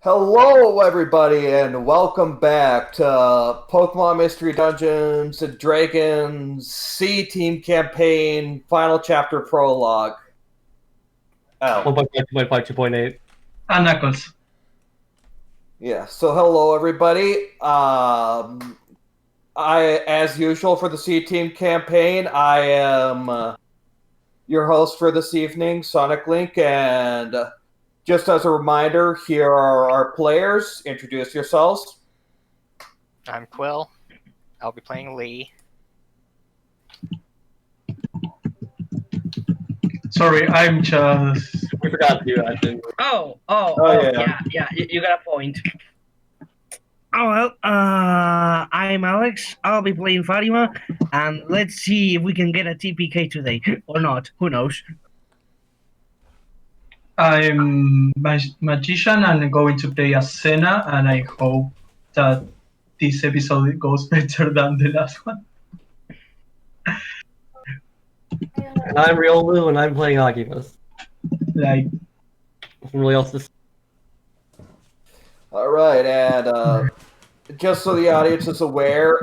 Hello, everybody, and welcome back to Pokemon Mystery Dungeons and Dragons C Team Campaign Final Chapter Prologue. Oh, 1.5, 2.5, 2.8. And Knuckles. yeah. So, hello, everybody. As usual for the C Team campaign, I am your host for this evening, Sonic Link, and just as a reminder, here are our players. Introduce yourselves. I'm Quill. I'll be playing Lee. Sorry, I'm just. We forgot to do that, didn't we? Oh, Yeah. you got a point. Oh, well, I'm Alex. I'll be playing Fatima, and let's see if we can get a TPK today, or not. Who knows? I'm magician and I'm going to play as Senna, and I hope that this episode goes better than the last one. And I'm Riolu, and I'm playing Agimus. Like, Nothing really else to say. All right, and just so the audience is aware,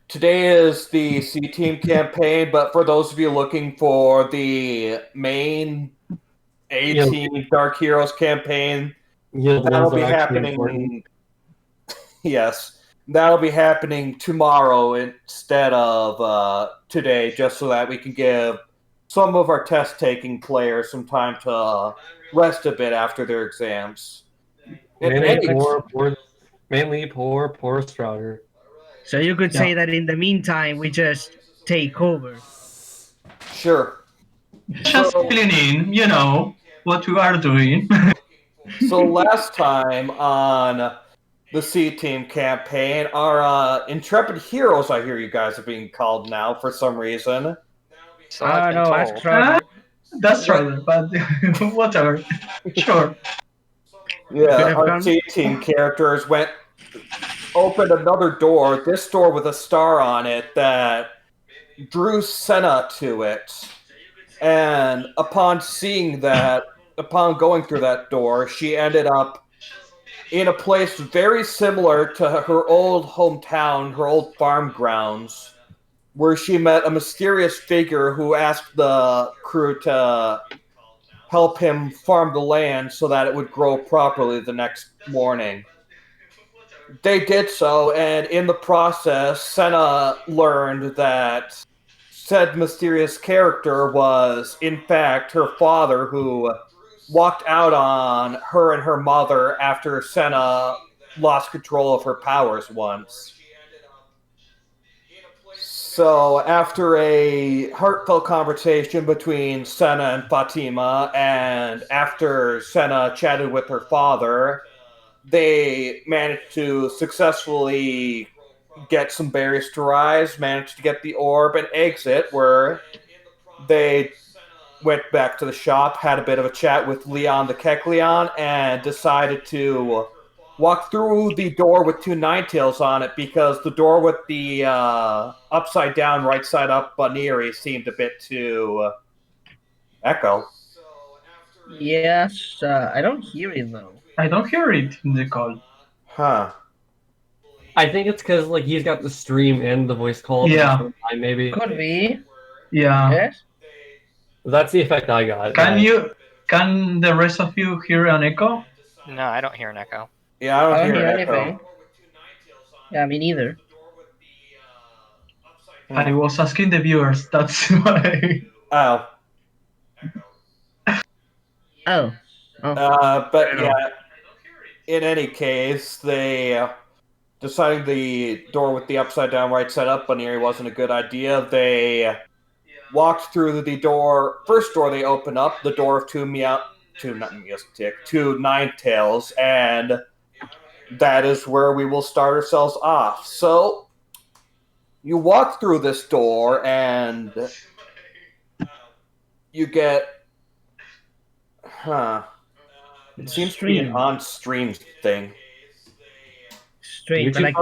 today is the C Team campaign, but for those of you looking for the main A Team Dark Heroes campaign, that'll be happening. Yes, that'll be happening tomorrow instead of today, just so that we can give some of our test-taking players some time to rest a bit after their exams. Mainly poor Strouder. So you could say that in the meantime, we just take over. Sure. just filling in, what we are doing. So last time on the C Team campaign, our intrepid heroes, I hear you guys are being called now for some reason. So I've been no, told. ask Strouder. That's right, but whatever. Sure. Yeah, our C Team characters opened another door, this door with a star on it that drew Senna to it. And upon going through that door, she ended up in a place very similar to her old hometown, her old farm grounds, where she met a mysterious figure who asked the crew to help him farm the land so that it would grow properly the next morning. They did so, and in the process, Senna learned that said mysterious character was, in fact, her father, who walked out on her and her mother after Senna lost control of her powers once. So, after a heartfelt conversation between Senna and Fatima, and after Senna chatted with her father, they managed to successfully get some berries to rise, managed to get the orb and exit, where they went back to the shop, had a bit of a chat with Leon the Kecleon, and decided to walk through the door with two Ninetales on it, because the door with the upside down, right side up Bunnery seemed a bit too echo. Yes, I don't hear it though. I don't hear it in the call. Huh. I think it's because he's got the stream and the voice call. Yeah. Maybe. Could be. Yeah. Yes. That's the effect I got. Can the rest of you hear an echo? No, I don't hear an echo. Yeah, I don't hear an echo. anything. Yeah, me neither. I was asking the viewers, that's why. Oh. Oh. But yeah, in any case, they deciding the door with the upside down right side up Bunnery wasn't a good idea. They walked through the first door they opened up, the door of two Ninetales, and that is where we will start ourselves off. So, you walk through this door, and you get... It seems to be an on-stream thing. Stream, but like...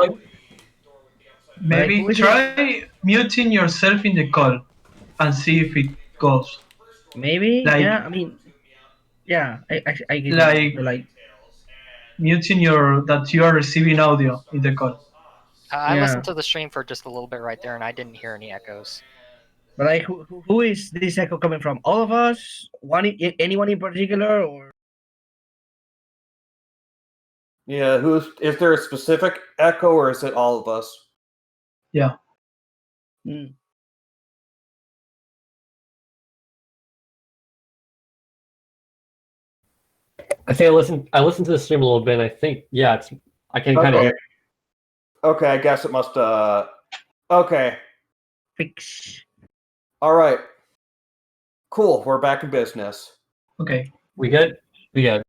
Maybe try muting yourself in the call and see if it goes. Maybe, Like- yeah, I mean... Yeah, I get Like it. Like, muting that you are receiving audio in the call. I yeah. listened to the stream for just a little bit right there, and I didn't hear any echoes. But like, who is this echo coming from? All of us? Anyone in particular, or? Yeah, is there a specific echo or is it all of us? Yeah. Hmm. I think I listened to the stream a little bit, and I think, yeah, I can kind of Okay. hear. Okay, I guess it must okay. Fix. All right. Cool, we're back in business. Okay. We good? We good.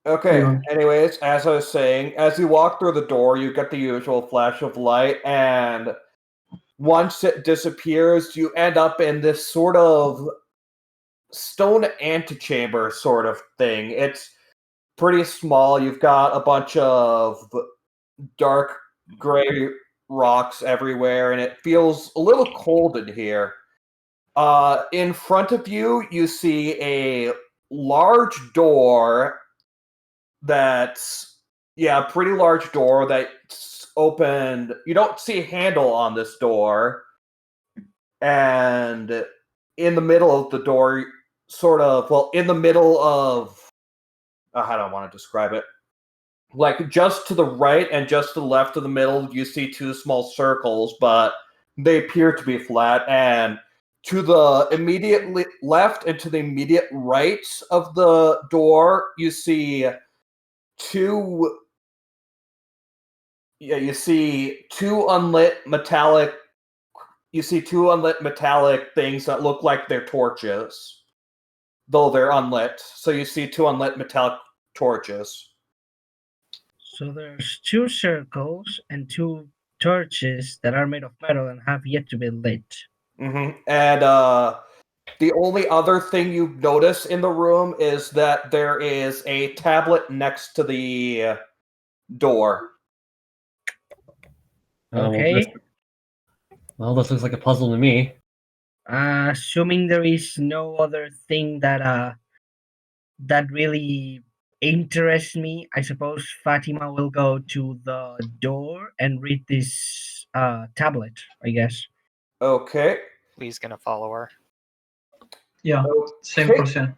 Okay, Yeah. anyways, as I was saying, as you walk through the door, you get the usual flash of light, and once it disappears, you end up in this sort of stone antechamber sort of thing. It's pretty small. You've got a bunch of dark gray rocks everywhere, and it feels a little cold in here. In front of you, you see a large door a pretty large door that's opened. You don't see a handle on this door, and in the middle of the door, in the middle of how do I want to describe it? Like just to the right and just to the left of the middle, you see two small circles, but they appear to be flat. And to the immediately left and to the immediate right of the door, you see two. Yeah, you see two unlit metallic. You see two unlit metallic things that look like they're torches, though they're unlit. So you see two unlit metallic torches. So there's two circles and two torches that are made of metal and have yet to be lit. And the only other thing you notice in the room is that there is a tablet next to the door. Okay. Well, this looks like a puzzle to me. Assuming there is no other thing that really interests me, I suppose Fatima will go to the door and read this tablet, I guess. Okay. Lee's gonna follow her. Yeah. Same Okay. percent.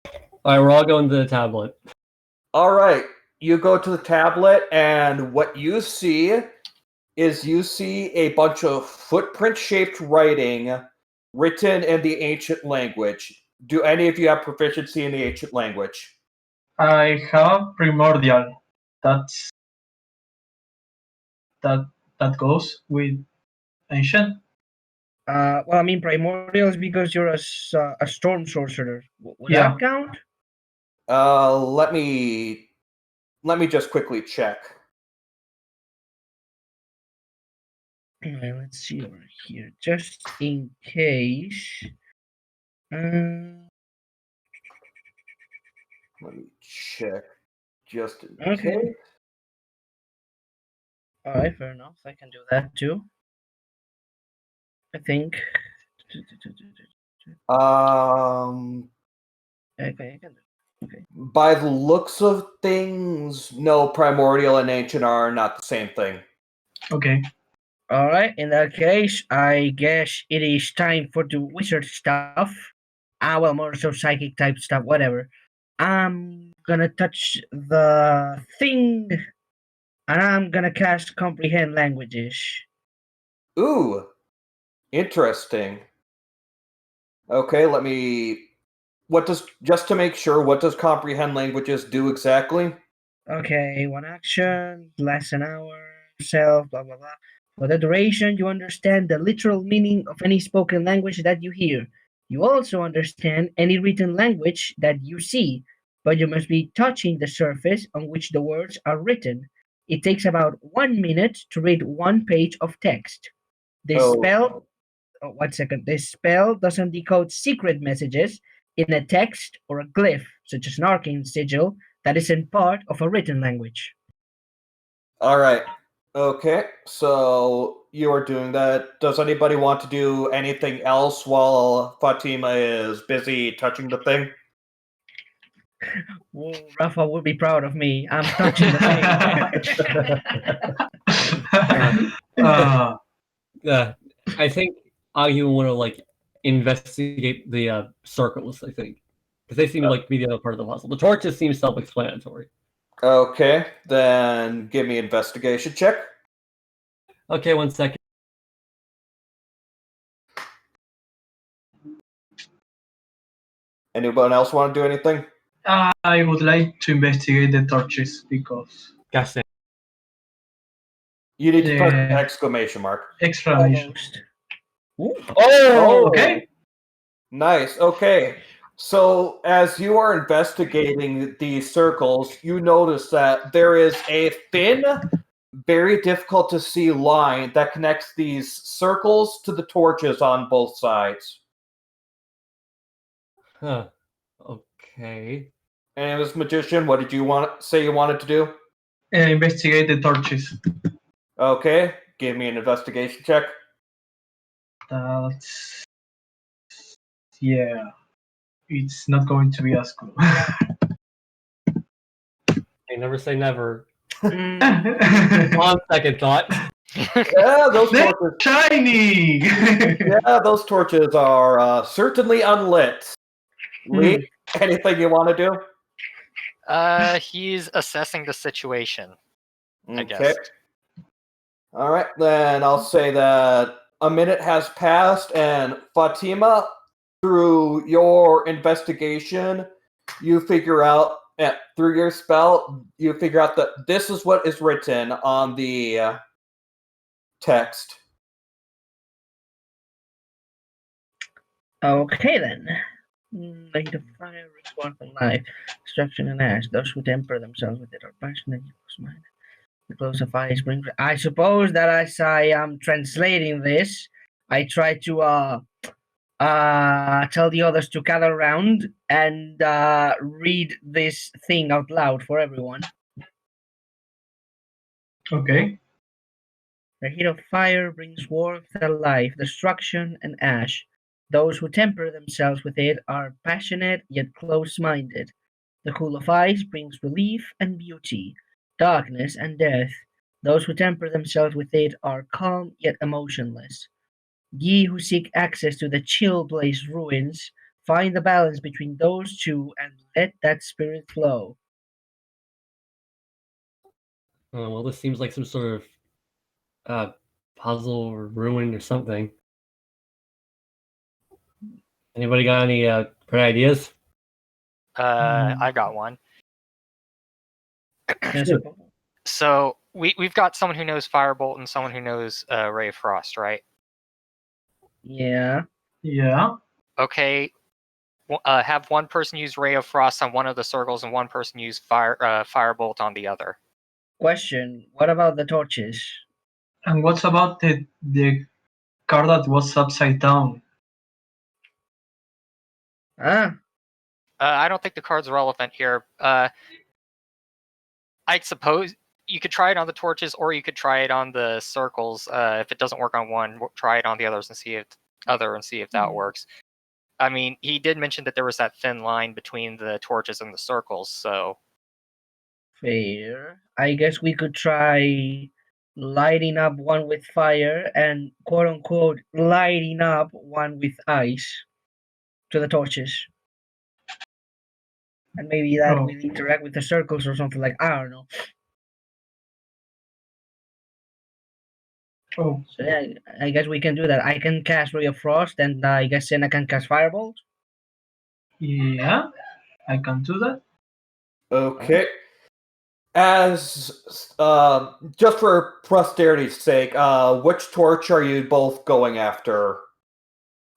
All right, we're all going to the tablet. All right. You go to the tablet, and what you see is a bunch of footprint-shaped writing written in the ancient language. Do any of you have proficiency in the ancient language? I have primordial. That's that goes with ancient. Well, I mean, primordial is because you're a storm sorcerer. Would Yeah. that count? Let me just quickly check. Alright, let's see over here, just in case. Let me check just in Okay. case. All right, fair enough. I can do that too. I think. Okay, I can do. Okay. By the looks of things, no, primordial and ancient are not the same thing. Okay. All right. In that case, I guess it is time for the wizard stuff. Well, more so psychic type stuff, whatever. I'm gonna touch the thing, and I'm gonna cast comprehend languages. Ooh, interesting. Okay, just to make sure, what does comprehend languages do exactly? Okay, one action, lasts an hour, self, blah blah blah. For the duration, you understand the literal meaning of any spoken language that you hear. You also understand any written language that you see, but you must be touching the surface on which the words are written. It takes about 1 minute to read one page of text. This Oh, spell, oh, 1 second, this spell doesn't decode secret messages in a text or a glyph, such as an arcane sigil, that isn't part of a written language. all right. Okay, so you are doing that. Does anybody want to do anything else while Fatima is busy touching the thing? Whoa, Rafa would be proud of me. I'm touching the thing. I think you want to like investigate the circles. I think because they seem like to be the other part of the puzzle. The torches seem self-explanatory. Okay, then give me investigation check. Okay, 1 second. Anyone else want to do anything? I would like to investigate the torches because Gosh, You need to press Yeah. exclamation mark. exclamation. Almost. Oh, Okay. Nice. Okay. So as you are investigating these circles, you notice that there is a thin, very difficult to see line that connects these circles to the torches on both sides. huh. Okay. And as magician, what did you say you wanted to do? Investigate the torches. Okay, give me an investigation check. That's yeah. It's not going to be as cool. I never say never. Mm, On second thought. Yeah, those They're torches. shiny. Yeah, those torches are certainly unlit. Lee, anything you want to do? He's assessing the situation, I Okay. guess. All right, then I'll say that a minute has passed, and Fatima, through your investigation, you figure out, through your spell, you figure out that this is what is written on the text. Okay then. Light of fire, response from life, destruction and ash. Those who temper themselves with it are passionate. The close of fire brings. I suppose that as I am translating this, I try to tell the others to gather around and read this thing out loud for everyone. Okay. The heat of fire brings warmth and life, destruction and ash. Those who temper themselves with it are passionate yet close-minded. The cool of ice brings relief and beauty, darkness and death. Those who temper themselves with it are calm yet emotionless. Ye who seek access to the chill blaze ruins, find the balance between those two and let that spirit flow. Oh, well, this seems like some sort of puzzle or ruin or something. Anybody got any great ideas? I got one. Yes, So we've got someone who knows Firebolt and someone who knows Ray of Frost, right? yeah. Yeah. Okay. Have one person use Ray of Frost on one of the circles and one person use Firebolt on the other. Question: what about the torches? And what's about the car that was upside down? Ah, I don't think the card's relevant here. I suppose you could try it on the torches, or you could try it on the circles. If it doesn't work on one, try it on the others and see if that works. I mean, he did mention that there was that thin line between the torches and the circles, so fair. I guess we could try lighting up one with fire and quote unquote lighting up one with ice to the torches. And maybe that Oh. will interact with the circles or something like I don't know. Oh, So yeah, I guess we can do that. I can cast Ray of Frost and I guess Senna can cast Firebolt. yeah. I can do that. Okay. As just for posterity's sake, which torch are you both going after?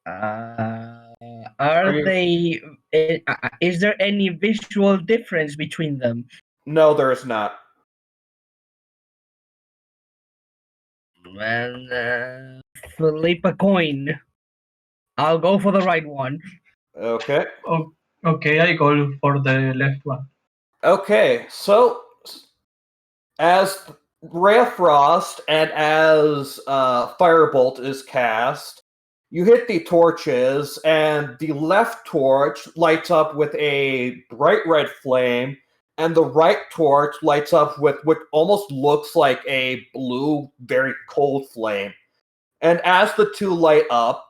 Are you- they? Is there any visual difference between them? No, there is not. Well, flip a coin. I'll go for the right one. Okay. Oh, okay, I go for the left one. Okay, so as Ray of Frost and as Firebolt is cast, You hit the torches, and the left torch lights up with a bright red flame, and the right torch lights up with what almost looks like a blue, very cold flame. And as the two light up,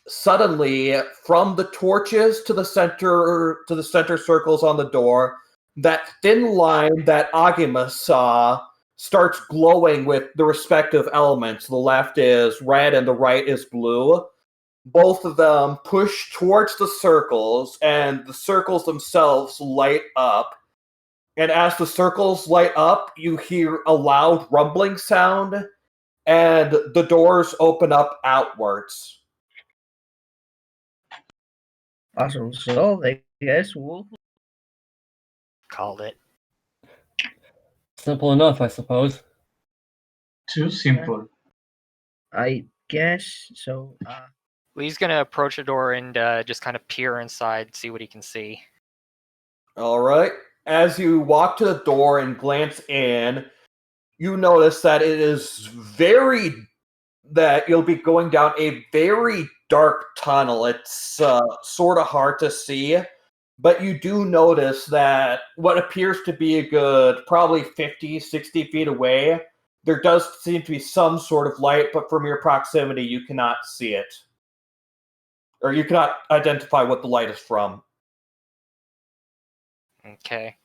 suddenly, from the torches to the center circles on the door, that thin line that Agima saw starts glowing with the respective elements. The left is red and the right is blue. Both of them push towards the circles, and the circles themselves light up. And as the circles light up, you hear a loud rumbling sound, and the doors open up outwards. Awesome. So I guess we'll. Called it. Simple enough, I suppose. Too simple. I guess so. Lee's gonna approach the door and just kind of peer inside, see what he can see. All right. As you walk to the door and glance in, you notice that that you'll be going down a very dark tunnel. It's sort of hard to see, but you do notice that what appears to be a good probably 50, 60 feet away, there does seem to be some sort of light, but from your proximity, you cannot see it. Or you cannot identify what the light is from. Okay.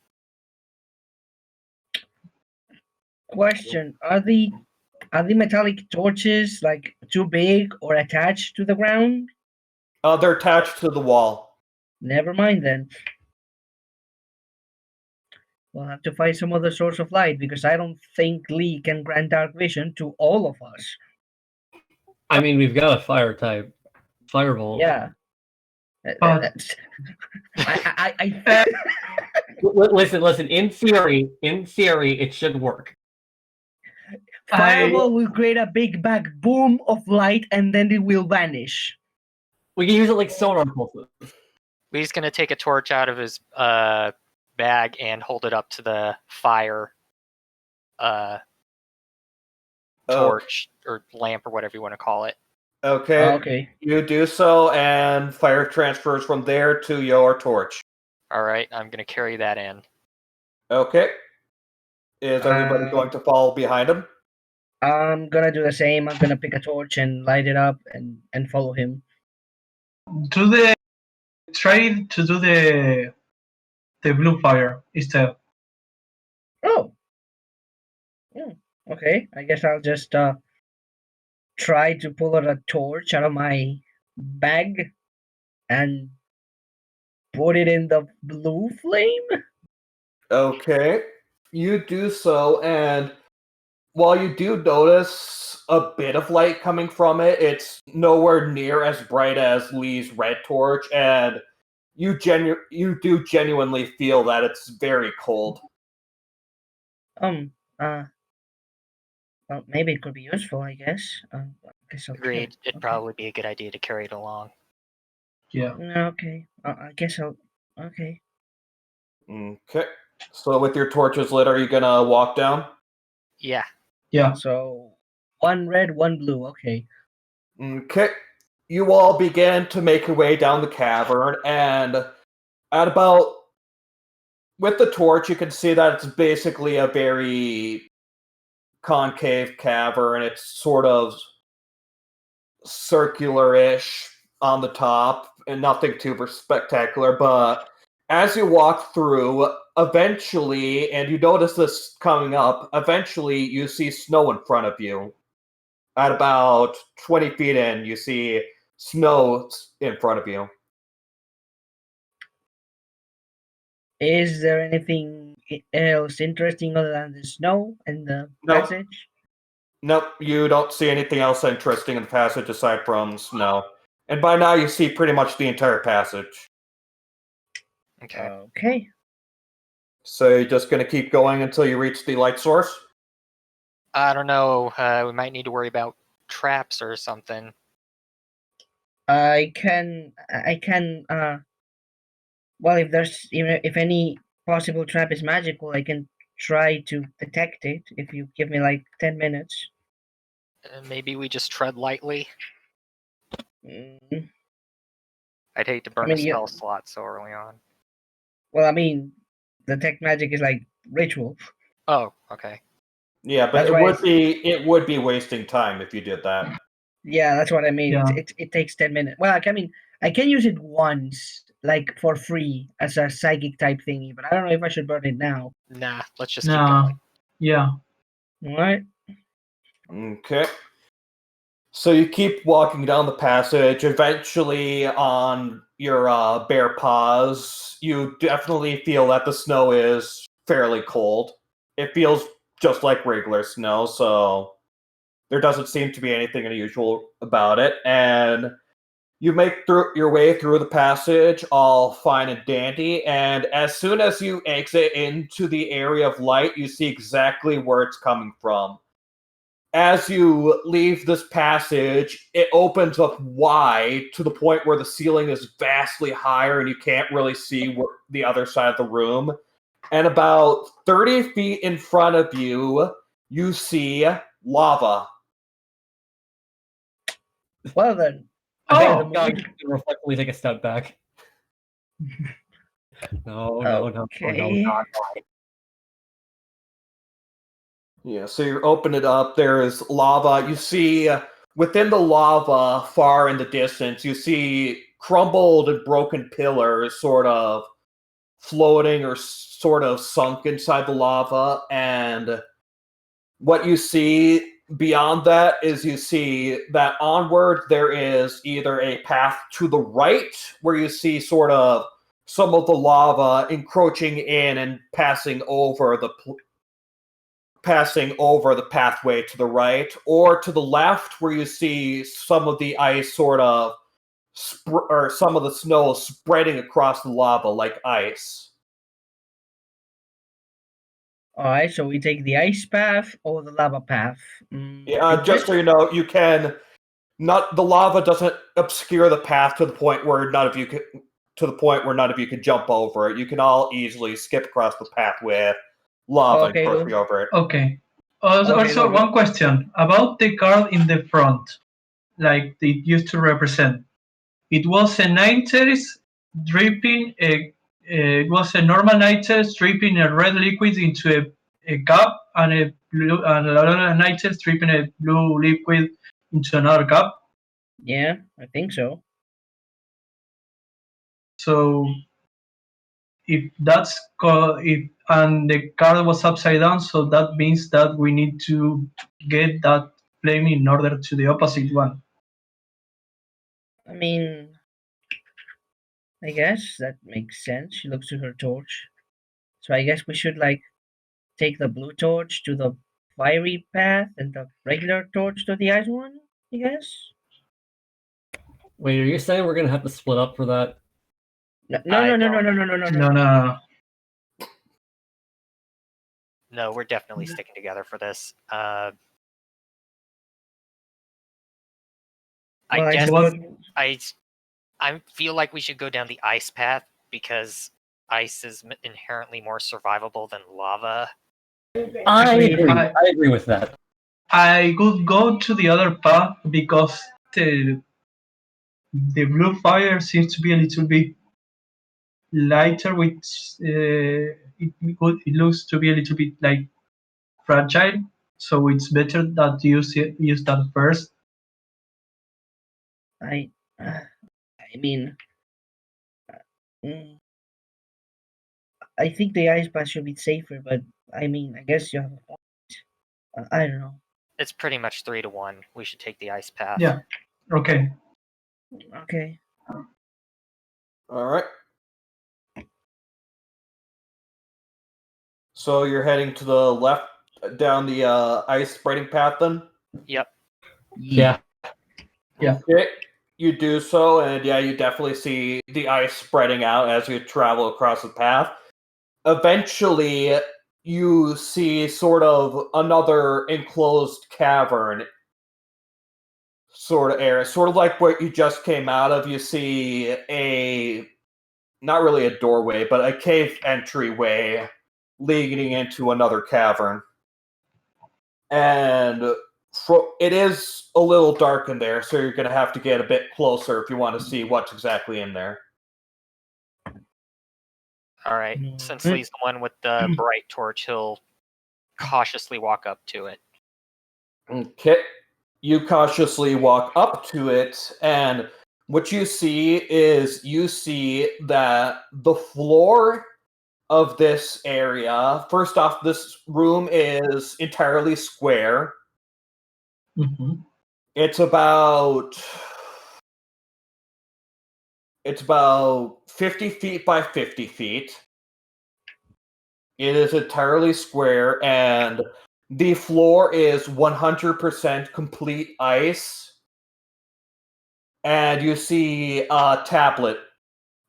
Question: Are the metallic torches like too big or attached to the ground? They're attached to the wall. Never mind then. We'll have to find some other source of light because I don't think Lee can grant dark vision to all of us. I mean, we've got a fire type. Firebolt. Yeah. But- I Listen. In theory, it should work. Fireball will create a big bang boom of light and then it will vanish. We can use it like sonar pulses. Lee's gonna take a torch out of his bag and hold it up to the fire torch or lamp or whatever you want to call it. Okay. Okay. You do so, and fire transfers from there to your torch. All right, I'm gonna carry that in. Okay. Is everybody going to follow behind him? I'm gonna do the same. I'm gonna pick a torch and light it up and follow him. Try to do the blue fire instead. Oh. Okay. I guess I'll just try to pull out a torch out of my bag and put it in the blue flame. Okay. You do so, and while you do notice a bit of light coming from it, it's nowhere near as bright as Lee's red torch, and you do genuinely feel that it's very cold. Well, maybe it could be useful, I guess. I guess I'll Agreed. It'd okay. probably be a good idea to carry it along. Yeah. Okay. I guess I'll. Okay. Okay. So with your torches lit, are you gonna walk down? Yeah. Yeah. So one red, one blue. Okay. Okay. You all begin to make your way down the cavern, and at about with the torch, you can see that it's basically a very concave cavern. It's sort of circular-ish on the top, and nothing too spectacular. But as you walk through, eventually, and you notice this coming up, eventually you see snow in front of you. At about 20 feet in, you see snow in front of you. Is there anything else interesting other than the snow and the Nope. passage? Nope, you don't see anything else interesting in the passage aside from snow. And by now you see pretty much the entire passage. Okay. Okay. So you're just going to keep going until you reach the light source? I don't know. We might need to worry about traps or something. I can. Well, if any possible trap is magical, I can try to detect it. If you give me like 10 minutes. Maybe we just tread lightly. Mm, I'd hate to burn mean, a yeah. spell slot so early on. Well, I mean, detect magic is like ritual. Oh, okay. Yeah, but That's why it would be wasting time if you did that. Yeah, that's what I mean. Yeah. It takes 10 minutes. Well, I mean, I can use it once, like for free, as a psychic type thingy, but I don't know if I should burn it now. Nah, let's just keep Nah. going. Yeah. All right. Okay. So you keep walking down the passage. Eventually, on your bare paws, you definitely feel that the snow is fairly cold. It feels just like regular snow, so there doesn't seem to be anything unusual about it. And you make your way through the passage, all fine and dandy. And as soon as you exit into the area of light, you see exactly where it's coming from. As you leave this passage, it opens up wide to the point where the ceiling is vastly higher and you can't really see the other side of the room. And about 30 feet in front of you, you see lava. Well then. Oh, the God, mood. reflectively take a step back. No, Okay. God. Yeah, so you open it up. There is lava. You see within the lava, far in the distance, you see crumbled and broken pillars sort of floating or sort of sunk inside the lava. And what you see beyond that is you see that onward there is either a path to the right, where you see sort of some of the lava encroaching in and passing over the pathway to the right, or to the left, where you see some of the ice sort of or some of the snow spreading across the lava like ice. All right, so we take the ice path or the lava path. Just so you know, you can not the lava doesn't obscure the path to the point where none of you can jump over it. You can all easily skip across the path with lava and crossing over it. Okay. Also, Okay, one question about the card in the front, like it used to represent. It was a nitrous dripping it was a normal nitrous dripping a red liquid into a cup, and a blue and another nitrous dripping a blue liquid into another cup. Yeah, I think so. So if that's if and the card was upside down, so that means that we need to get that flame in order to the opposite one. I mean, I guess that makes sense. She looks to her torch. So I guess we should like take the blue torch to the fiery path and the regular torch to the ice one, I guess? Wait, are you saying we're gonna have to split up for that? No. No, we're definitely sticking together for this. I Well, guess suppose- I feel like we should go down the ice path because ice is inherently more survivable than lava. I Agreed. agree. I agree with that. I could go to the other path because the blue fire seems to be a little bit lighter, which it looks to be a little bit like fragile. So it's better that you use that first. I mean, mm, I think the ice path should be safer, but I mean, I guess you have a point. I don't know. It's pretty much 3-1. We should take the ice path. Yeah. Okay. Okay. All right. So you're heading to the left down the ice spreading path then? Yep. Yeah. Okay. You do so, and yeah, you definitely see the ice spreading out as you travel across the path. Eventually, you see sort of another enclosed cavern sort of area, sort of like what you just came out of. You see not really a doorway, but a cave entryway leading into another cavern. And It is a little dark in there, so you're going to have to get a bit closer if you want to see what's exactly in there. All right. Since Lee's the one with the bright torch, he'll cautiously walk up to it. Okay. You cautiously walk up to it, and what you see that the floor of this area, first off, this room is entirely square. Mm-hmm. It's about 50 feet by 50 feet. It is entirely square, and the floor is 100% complete ice. And you see a tablet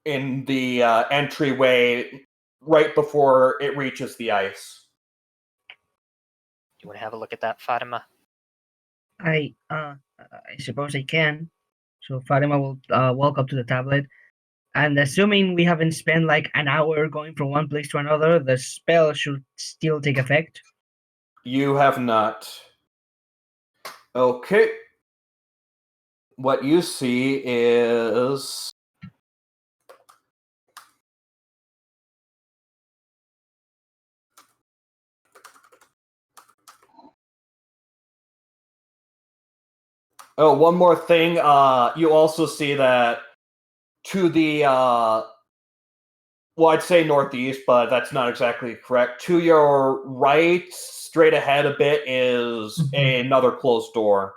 in the entryway right before it reaches the ice. You want to have a look at that, Fatima? I suppose I can. So Fatima will walk up to the tablet, and assuming we haven't spent like an hour going from one place to another, the spell should still take effect. You have not. Okay. What you see is one more thing. You also see that to the I'd say northeast, but that's not exactly correct. To your right, straight ahead a bit, is another closed door.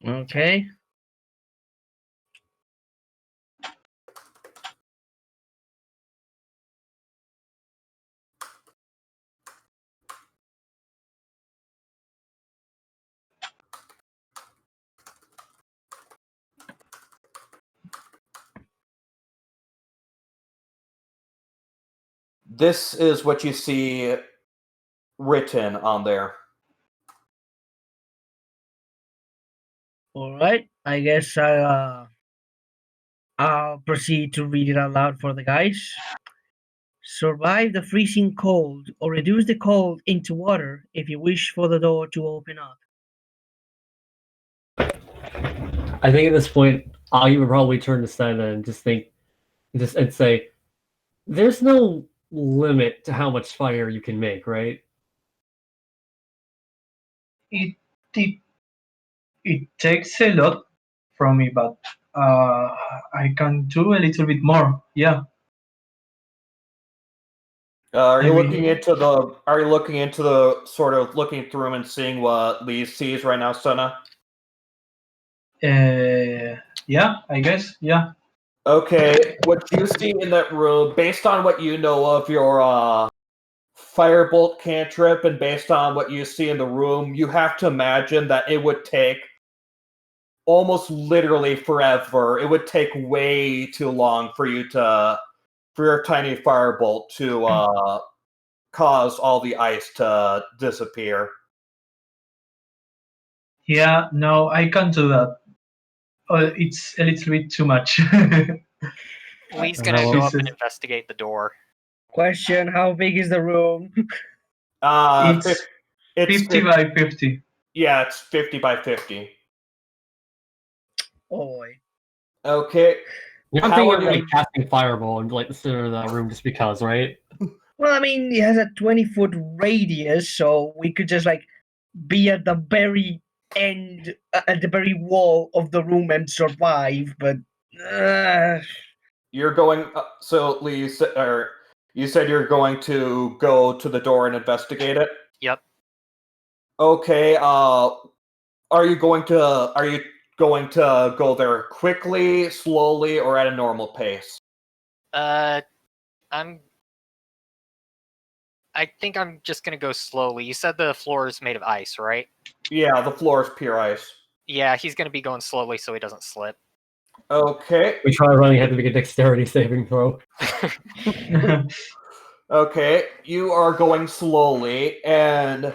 Okay. This is what you see written on there. All right. I guess I'll proceed to read it out loud for the guys. Survive the freezing cold or reduce the cold into water if you wish for the door to open up. I think at this point, I would probably turn to Senna and and say, "There's no limit to how much fire you can make, right?" It takes a lot from me, but I can do a little bit more. Yeah. Are you looking into the sort of looking through and seeing what Lee sees right now, Senna? Yeah, I guess. Yeah. Okay, what you see in that room, based on what you know of your firebolt cantrip, and based on what you see in the room, you have to imagine that it would take almost literally forever. It would take way too long for your tiny firebolt to cause all the ice to disappear. Yeah. No, I can't do that. It's a little bit too much. Lee's gonna go up and investigate the door. Question: how big is the room? It's 50 by 50. Yeah, it's 50 by 50. Oh boy. Okay. I'm thinking of like casting fireball into like the center of that room just because, right? Well, I mean, it has a 20-foot radius, so we could just like be at the very end, at the very wall of the room and survive. But you're going. So Lee, you said you're going to go to the door and investigate it. Yep. Okay. Are you going to go there quickly, slowly, or at a normal pace? I think I'm just gonna go slowly. You said the floor is made of ice, right? Yeah, the floor is pure ice. Yeah, he's gonna be going slowly so he doesn't slip. Okay. We try running, have to make a dexterity saving throw. Okay, you are going slowly, and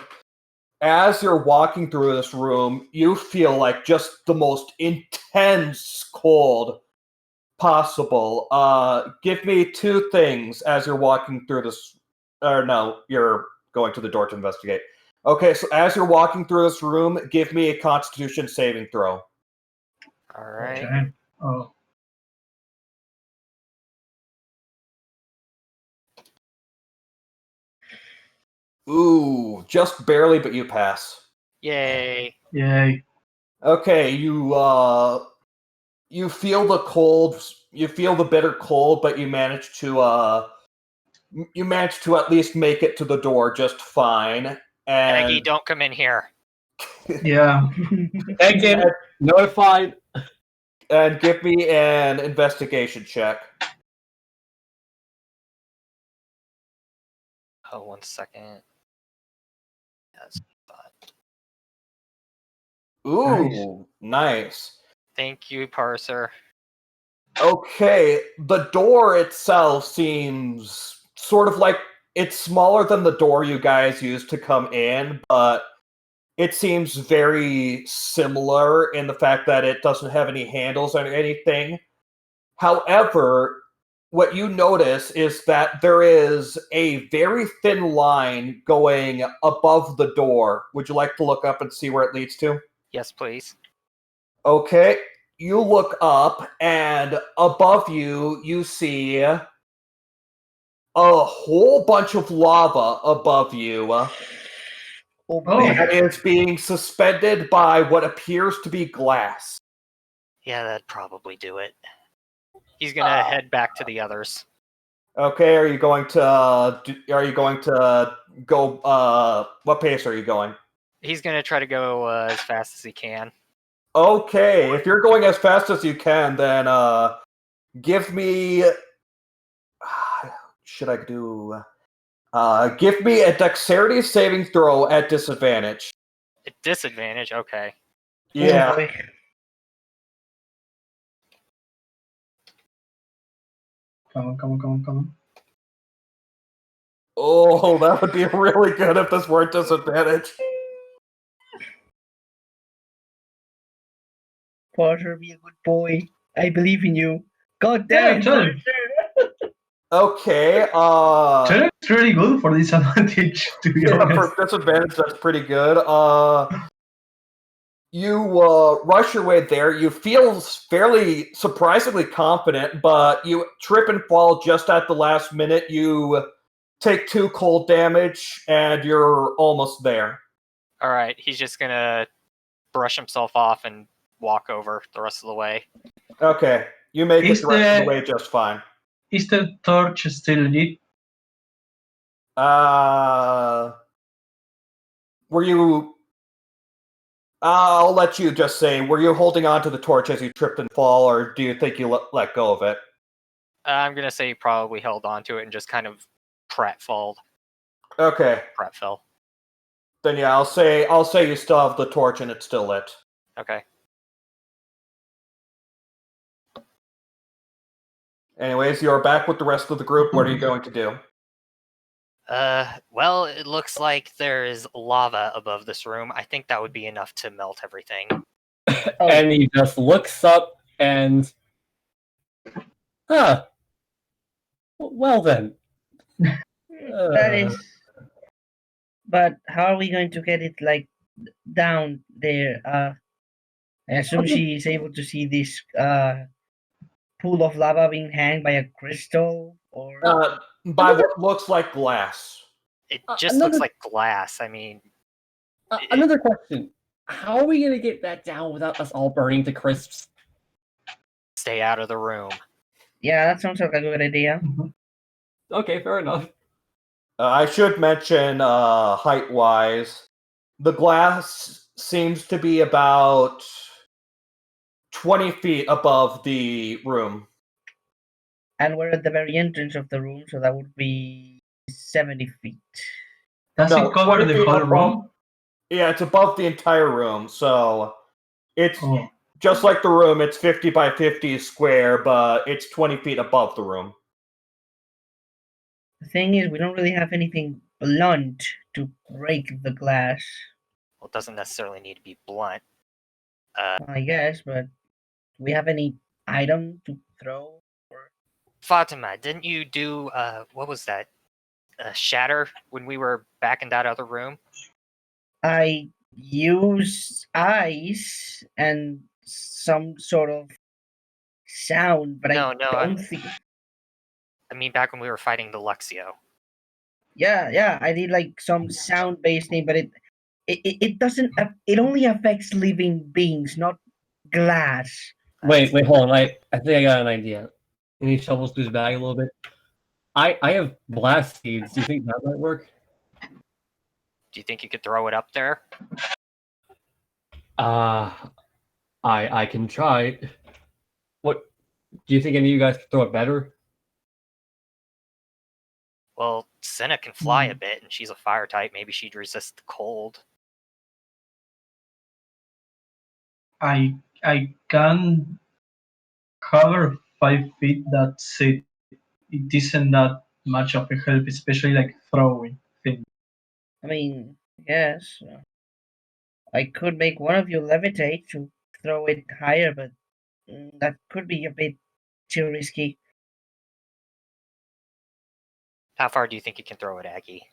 as you're walking through this room, you feel like just the most intense cold possible. Give me two things as you're walking through this. Or no, you're going to the door to investigate. Okay, so as you're walking through this room, give me a Constitution saving throw. All right. Okay. Oh. Ooh, just barely, but you pass. Yay. Yay. Okay, you feel the cold, you feel the bitter cold, but you manage to at least make it to the door just fine. Aggie, And don't come in here. Yeah. Again, notified. and give me an investigation check. Oh, 1 second. That's fine. Ooh, nice. Thank you, parser. Okay, the door itself seems sort of like it's smaller than the door you guys used to come in, but it seems very similar in the fact that it doesn't have any handles or anything. However, what you notice is that there is a very thin line going above the door. Would you like to look up and see where it leads to? Yes, please. Okay, you look up, and above you, you see a whole bunch of lava above you Oh. that is being suspended by what appears to be glass. Yeah, that'd probably do it. He's gonna head back to the others. Okay, are you going to go? What pace are you going? He's gonna try to go as fast as he can. Okay, if you're going as fast as you can, then give me. Should I do? Give me a dexterity saving throw at disadvantage. At disadvantage, okay. Yeah. Oh boy. Come on. Oh, that would be really good if this weren't disadvantage. Potter, be a good boy. I believe in you. God Yeah, damn it! totally. Okay, It's really good for disadvantage, to be yeah, honest. for disadvantage, that's pretty good. You rush your way there. You feel fairly surprisingly confident, but you trip and fall just at the last minute. You take 2 cold damage, and you're almost there. Alright, he's just gonna brush himself off and walk over the rest of the way. Okay, you make it Is the rest of the the- way just fine. Is the torch still lit? Were you? I'll let you just say. Were you holding on to the torch as you tripped and fall, or do you think you let go of it? I'm gonna say he probably held on to it and just kind of pratfalled. Okay, Pratfell. then yeah, I'll say you still have the torch and it's still lit. Okay. Anyways, you're back with the rest of the group. What are you going to do? Well, it looks like there is lava above this room. I think that would be enough to melt everything. And he just looks up and, well then. That is. But how are we going to get it like down there? I assume she is able to see this pool of lava being hanged by a crystal, or By what looks like glass. It just looks like glass. I mean, another question. How are we going to get that down without us all burning to crisps? stay out of the room. yeah, that sounds like a good idea. Okay, fair enough. I should mention, height-wise, the glass seems to be about 20 feet above the room. And we're at the very entrance of the room, so that would be 70 feet. Does No, it cover 20 the feet whole above- room? Yeah, it's above the entire room, so it's Oh. just like the room, it's 50 by 50 square, but it's 20 feet above the room. The thing is, we don't really have anything blunt to break the glass, Well, it doesn't necessarily need to be blunt. I guess, but do we have any item to throw? Or... Fatima, didn't you do what was that? Shatter when we were back in that other room? I use ice and some sort of sound, but No, I no, don't think. I mean, back when we were fighting the Luxio. Yeah, I did like some sound-based thing, but it doesn't. It only affects living beings, not glass. Wait, hold on. I think I got an idea. And he shovels through his bag a little bit. I have blast seeds. Do you think that might work? Do you think you could throw it up there? I can try. What do you think any of you guys could throw it better? Well, Senna can fly a bit, and she's a fire type. Maybe she'd resist the cold. I can cover 5 feet. That's it. It isn't that much of a help, especially like throwing things. I mean, yes, I could make one of you levitate to throw it higher, but that could be a bit too risky. How far do you think you can throw it, Aggie?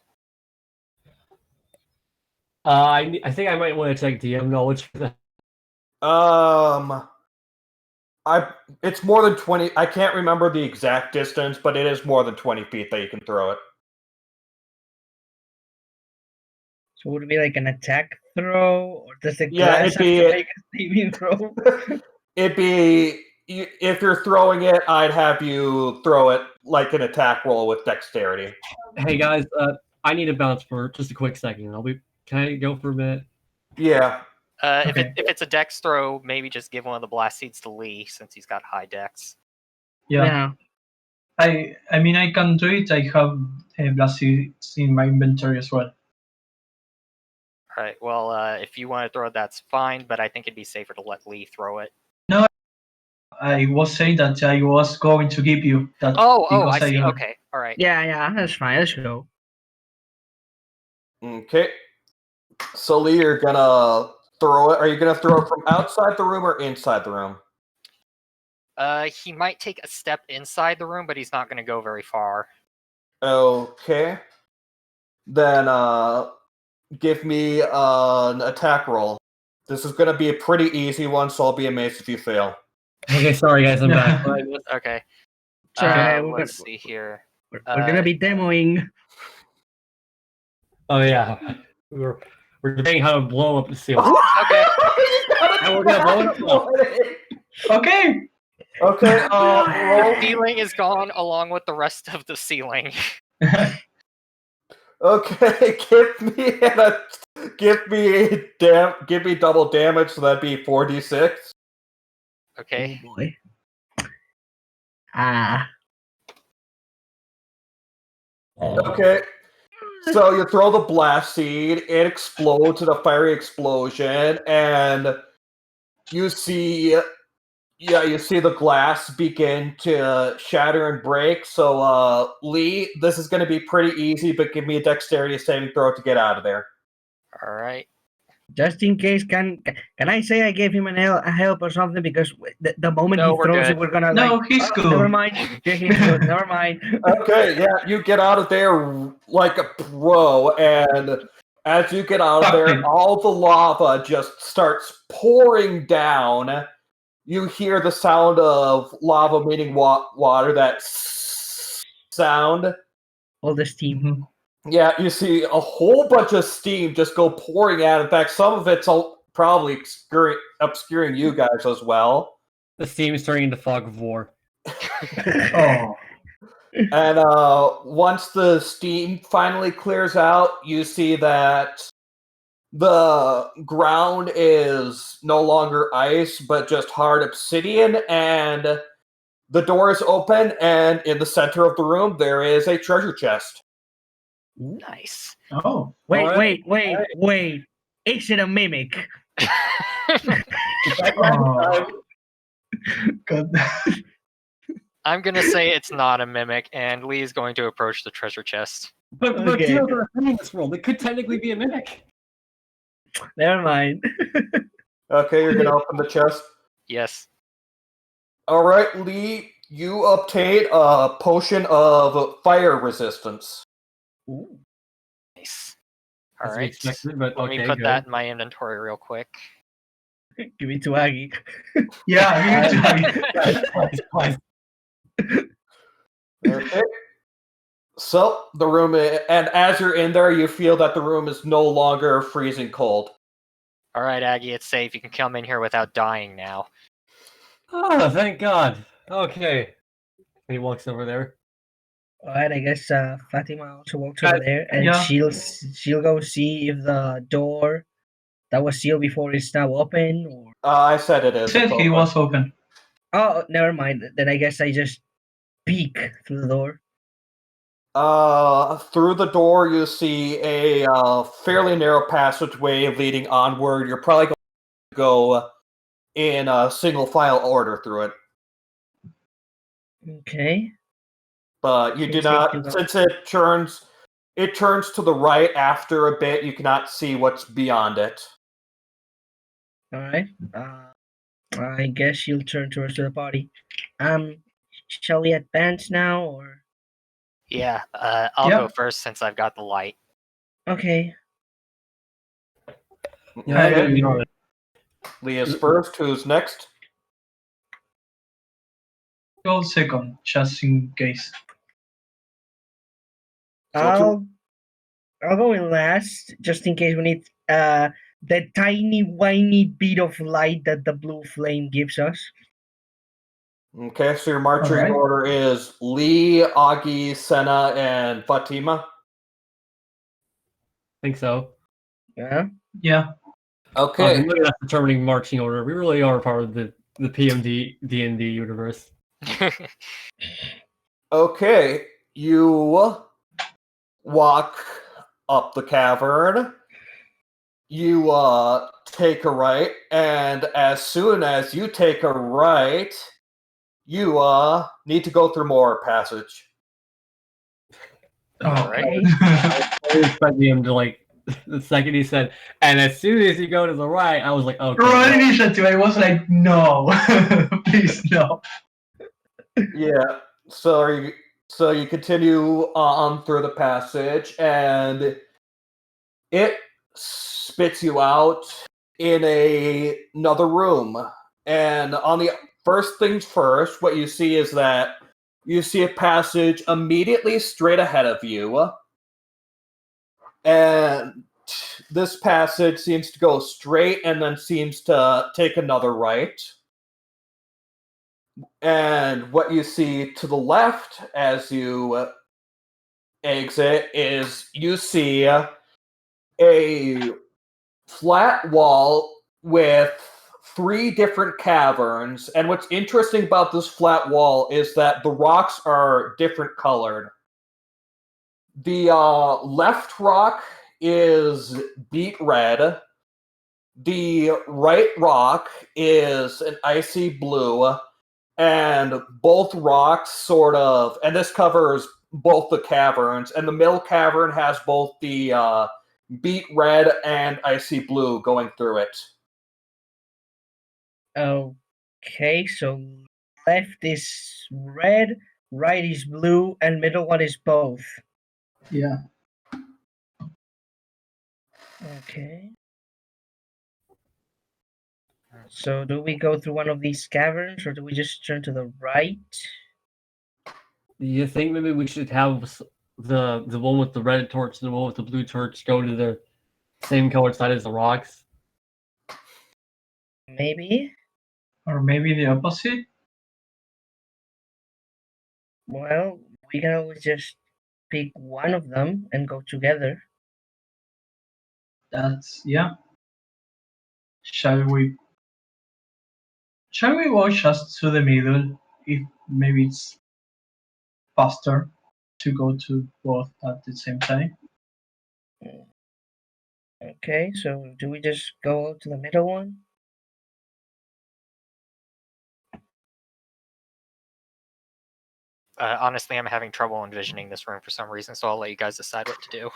I think I might want to check DM knowledge for that. It's more than 20. I can't remember the exact distance, but it is more than 20 feet that you can throw it. So would it be like an attack throw, or does the glass have to make a saving throw? It'd be if you're throwing it, I'd have you throw it like an attack roll with dexterity. Hey guys, I need to bounce for just a quick second. Can I go for a minute? Yeah. If it's a dex throw, maybe just give one of the blast seeds to Lee since he's got high dex. Yeah. I mean, I can do it. I have blast seeds in my inventory as well. All right. Well, if you want to throw it, that's fine. But I think it'd be safer to let Lee throw it. No, I was saying that I was going to give you that. Oh, I see. Okay. All right. Yeah, that's fine. Let's go. Okay. So Lee, you're gonna throw it. Are you gonna throw it from outside the room or inside the room? He might take a step inside the room, but he's not going to go very far. Okay. Then give me an attack roll. This is gonna be a pretty easy one, so I'll be amazed if you fail. Okay, sorry guys, I'm back. Okay. Let's see here. We're gonna be demoing. Oh yeah, we're debating how to blow up the ceiling. Okay. And we're gonna blow it up. Okay. Okay. The ceiling is gone along with the rest of the ceiling. Okay, give me double damage, so that'd be 4d6. Okay. Oh boy. Okay. So you throw the blast seed, it explodes in a fiery explosion, and you see the glass begin to shatter and break. So, Lee, this is going to be pretty easy, but give me a dexterity saving throw to get out of there. All right. Just in case, can I say I gave him a help or something? Because the moment he throws it, we're gonna he's good. Never mind. Yeah, he's good. Never mind. Okay, yeah, you get out of there like a pro, and as you get out of there, all the lava just starts pouring down. You hear the sound of lava meeting water, that sound. All the steam. Yeah, you see a whole bunch of steam just go pouring out. In fact, some of it's probably obscuring you guys as well. The steam is turning into fog of war. Oh. And once the steam finally clears out, you see that the ground is no longer ice, but just hard obsidian, and the door is open, and in the center of the room, there is a treasure chest. Nice. Oh. Wait. Is it a mimic? Good. I'm going to say it's not a mimic, and Lee's going to approach the treasure chest. But you know, there are things in this world. It could technically be a mimic. Never mind. Okay, you're going to open the chest? Yes. All right, Lee, you obtain a potion of fire resistance. Ooh. Nice. All as we right. expected, but Let okay, me put good. that in my inventory real quick. Give it to Aggie. Yeah, give it to Please. Okay. So the room, and as you're in there, you feel that the room is no longer freezing cold. All right, Aggie, it's safe. You can come in here without dying now. Oh, thank God. Okay. He walks over there. Alright, I guess Fatima also walks over Guys, there, and yeah. she'll go see if the door that was sealed before is now open, or I said it He is. said It's he open. was open. oh, never mind. Then I guess I just peek through the door. Through the door, you see a fairly narrow passageway leading onward. You're probably going to go in a single file order through it. Okay. But you do Seems like you not, got- since it turns to the right after a bit, you cannot see what's beyond it. Alright. I guess she'll turn to the rest of the party. Shall we advance now, or Yeah, I'll Yeah. go first since I've got the light. okay? Yeah, Okay. you know, Leah's first. Who's next? Go second, just in case. So I'll go in last, just in case we need the tiny whiny bit of light that the blue flame gives us. Okay, so your marching Alright. order is Lee, Augie, Senna, and Fatima. think so. Yeah. Yeah. Okay. Look at that determining marching order. We really are part of the PMD D&D universe. Okay, you walk up the cavern. You take a right, and as soon as you take a right, you need to go through more passage. Alright. Okay. I was expecting him to, like, the second he said, and as soon as you go to the right, I was like, okay. Roll well, initiative. I was like, no, please no. Yeah. So you continue on through the passage, and it spits you out in another room. And on the first things first, what you see is that you see a passage immediately straight ahead of you. And this passage seems to go straight and then seems to take another right. And what you see to the left as you exit is you see a flat wall with 3 different caverns. And what's interesting about this flat wall is that the rocks are different colored. The left rock is beet red. The right rock is an icy blue. And both rocks sort of, and this covers both the caverns, and the middle cavern has both the beet red and icy blue going through it. Okay, so left is red, right is blue, and middle one is both. Yeah. Okay. So do we go through one of these caverns, or do we just turn to the right? Do you think maybe we should have the one with the red torch and the one with the blue torch go to the same colored side as the rocks? Maybe. Or maybe the opposite. Well, we can always just pick one of them and go together. That's yeah. Shall we go just to the middle? If maybe it's faster to go to both at the same time. Okay, so do we just go to the middle one? Honestly, I'm having trouble envisioning this room for some reason, so I'll let you guys decide what to do.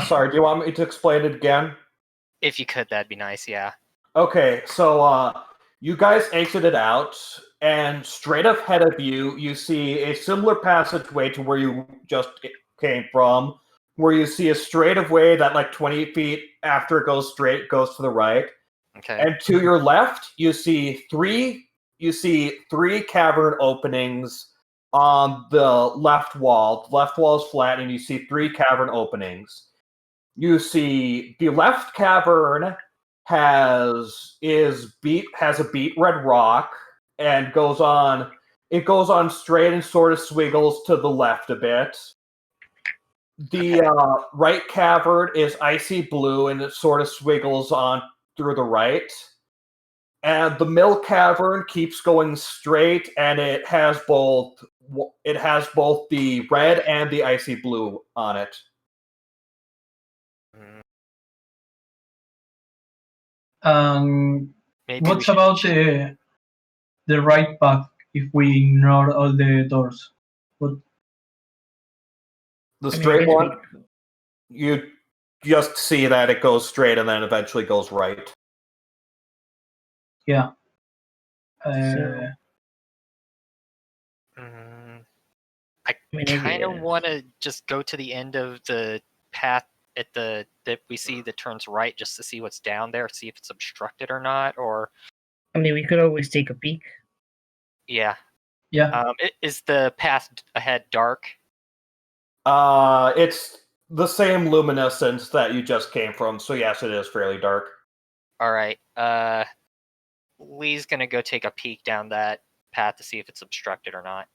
Sorry, do you want me to explain it again? If you could, that'd be nice, yeah. Okay, so you guys exited out, and straight ahead of you, you see a similar passageway to where you just came from, where you see a straightaway that like 20 feet after it goes straight goes to the right. Okay. And to your left, you see three cavern openings on the left wall. The left wall is flat, and you see 3 cavern openings. You see the left cavern has a beat red rock and goes on straight and sort of swiggles to the left a bit. The right cavern is icy blue and it sort of swiggles on through the right. And the mill cavern keeps going straight, and it has both the red and the icy blue on it. Maybe What about the right path if we ignore all the doors? What? The straight one, you just see that it goes straight and then eventually goes right. Yeah. I kind of want to just go to the end of the path that we see that turns right, just to see what's down there, see if it's obstructed or not. Or I mean, we could always take a peek. Yeah. Yeah. Is the path ahead dark? It's the same luminescence that you just came from, so yes, it is fairly dark. All right. Lee's gonna go take a peek down that path to see if it's obstructed or not.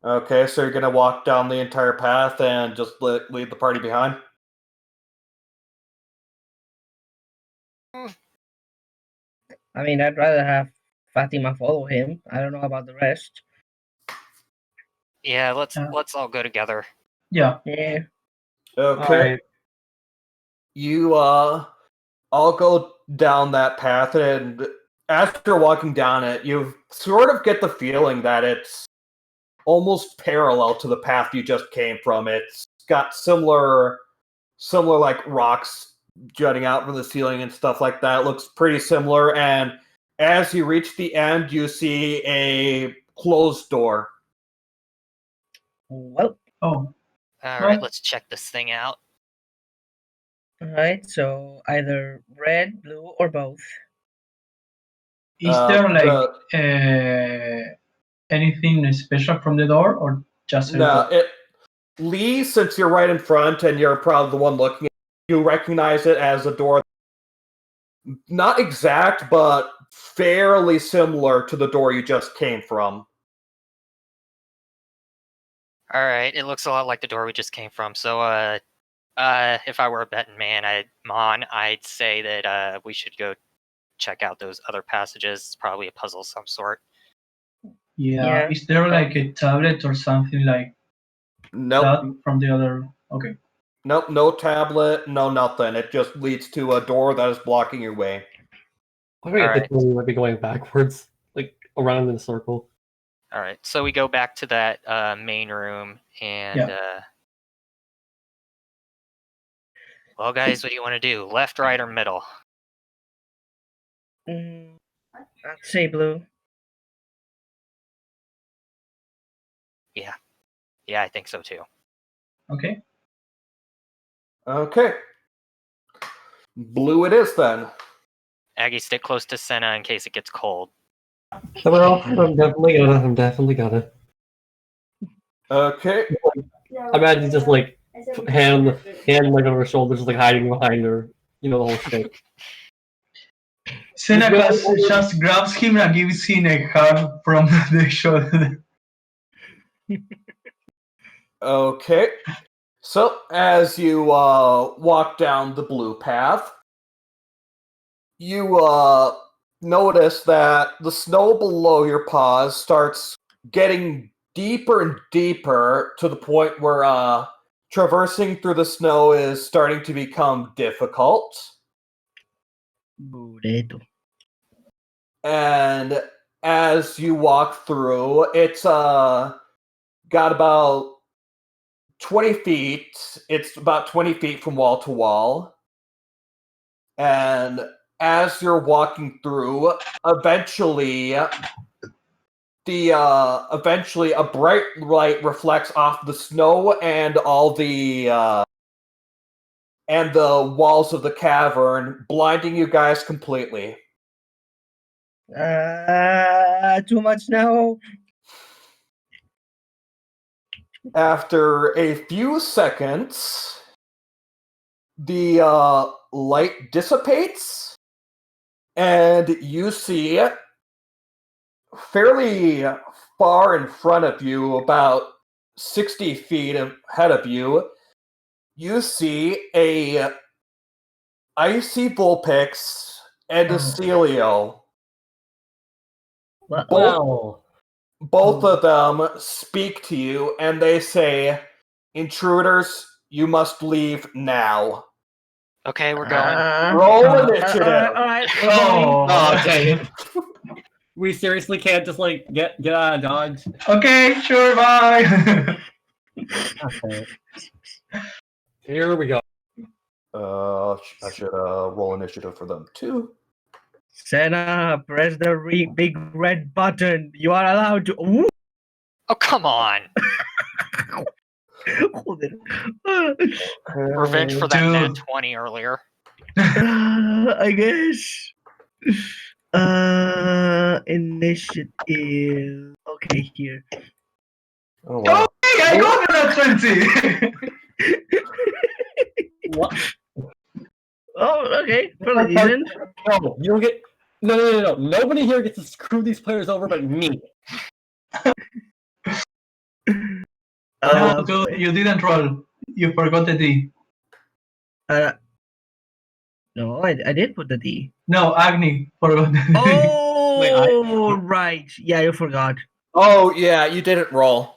Okay, so you're gonna walk down the entire path and just leave the party behind? I mean, I'd rather have Fatima follow him. I don't know about the rest. Yeah, let's all go together. Yeah. Yeah. Okay. Right. You all go down that path, and as you're walking down it, you sort of get the feeling that it's almost parallel to the path you just came from. It's got similar like rocks jutting out from the ceiling and stuff like that. It looks pretty similar, and as you reach the end, you see a closed door. Well. Oh. All right, let's check this thing out. Alright, so either red, blue, or both. Is there like anything special from the door, or just a door? Lee, since you're right in front and you're probably the one looking at it, you recognize it as a door not exact, but fairly similar to the door you just came from. All right, it looks a lot like the door we just came from. So, if I were a betting man, I'd say that we should go check out those other passages. It's probably a puzzle of some sort. Yeah. Is there like a tablet or something like that from the other? Okay. Nope, no tablet, no nothing. It just leads to a door that is blocking your way. I think we might be going backwards, like around in a circle. All right, so we go back to that main room, and well, guys, what do you want to do? Left, right, or middle? I'd say blue. Yeah, I think so too. Okay. Okay. Blue it is then. Aggie, stick close to Senna in case it gets cold. Well, I'm definitely gonna. Okay. I imagine just like hand like on her shoulder, just like hiding behind her, the whole shit. Senna just grabs him and gives him a hug from the shoulder. Okay. So, as you walk down the blue path, you notice that the snow below your paws starts getting deeper and deeper to the point where traversing through the snow is starting to become difficult. Burrito. And as you walk through, it's got about 20 feet. It's about 20 feet from wall to wall. And as you're walking through, eventually a bright light reflects off the snow and all the and the walls of the cavern, blinding you guys completely. Too much now. After a few seconds, the light dissipates, and you see fairly far in front of you, about 60 feet ahead of you, you see a Icy Vulpix and a Celio. Wow. Both of them speak to you, and they say, "Intruders, you must leave now." Okay, we're going. Roll initiative. All right. Oh, dang it. We seriously can't just like get out of Dodge. Okay, sure, bye. Okay. Here we go. I should roll initiative for them too. Senna, press the big red button. You are allowed to. Ooh. Oh, come on. Hold it. Revenge for that nat Dude. 20 earlier. I guess. Initiative. Okay, here. Oh wow! Hey, I got that 20. What? Oh, okay. Probably decent. No, you don't get. No. Nobody here gets to screw these players over but me. No, dude, you didn't roll. You forgot the D. No, I did put the D. No, Agni forgot the D. Oh, Wait, right. Yeah, you forgot. Oh yeah, you didn't roll.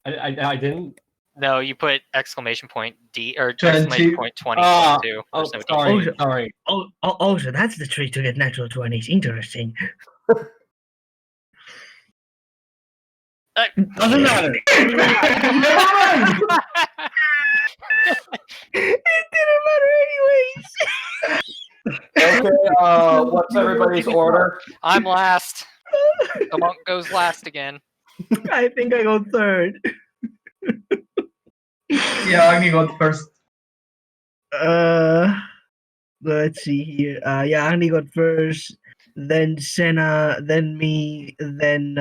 I didn't. No, you put exclamation point D or 20. exclamation point 20 too. Oh, There's no D. sorry. Sorry. Oh, so that's the trick to get natural 20s. Interesting. Doesn't matter. Never mind. It didn't matter anyways. Okay, what's everybody's order? I'm last. The monk goes last again. I think I got third. Yeah, Agni got first. Let's see here. Yeah, Andy got first, then Senna, then me, then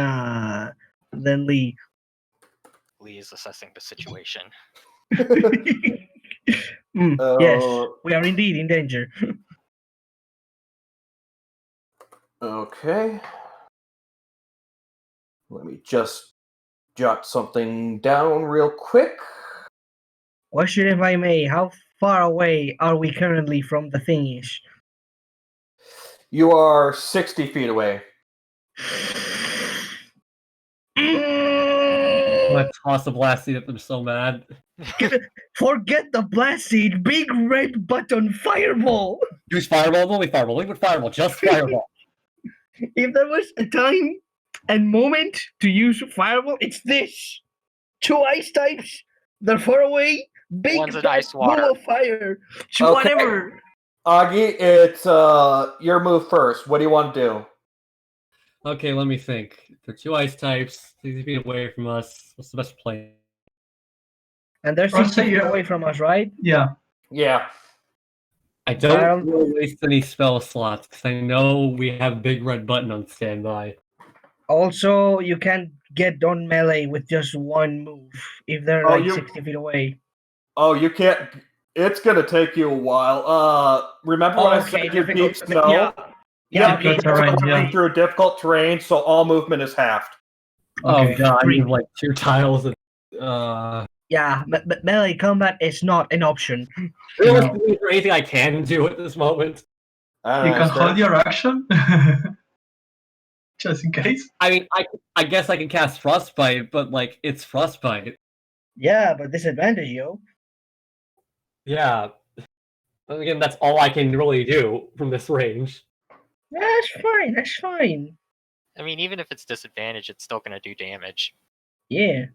Lee. Lee is assessing the situation. Yes, we are indeed in danger. Okay. Let me just jot something down real quick. Question, if I may, how far away are we currently from the thingies? You are 60 feet away. Let's toss a blast seed at them so mad. Forget the blast seed, big red button, fireball. Use fireball, only fireball. Liquid fireball, just fireball. If there was a time and moment to use fireball, it's this. 2 ice types, they're far away, big One's an ice water. ball of fire. Okay. Whatever. Augie, it's your move first. What do you want to do? Okay, let me think. They're 2 ice types, 60 feet away from us. What's the best plan? And they're 60 feet away from us, right? Yeah. Yeah. I don't want to waste any spell slots because I know we have big red button on standby. Also, you can't get on melee with just one move if they're 60 feet away. Oh, you can't. It's gonna take you a while. Remember when I said you deep snow? Yeah, you're running through difficult terrain, so all movement is halved. Okay. Oh god, I have like 2 tiles. Yeah, but melee combat is not an option. Is there anything I can do at this moment? You can hold your action, just in case. I mean, I guess I can cast Frostbite, but like it's Frostbite. Yeah, but disadvantage, yo. Yeah. Again, that's all I can really do from this range. That's fine. That's fine. I mean, even if it's disadvantage, it's still going to do damage. Yeah.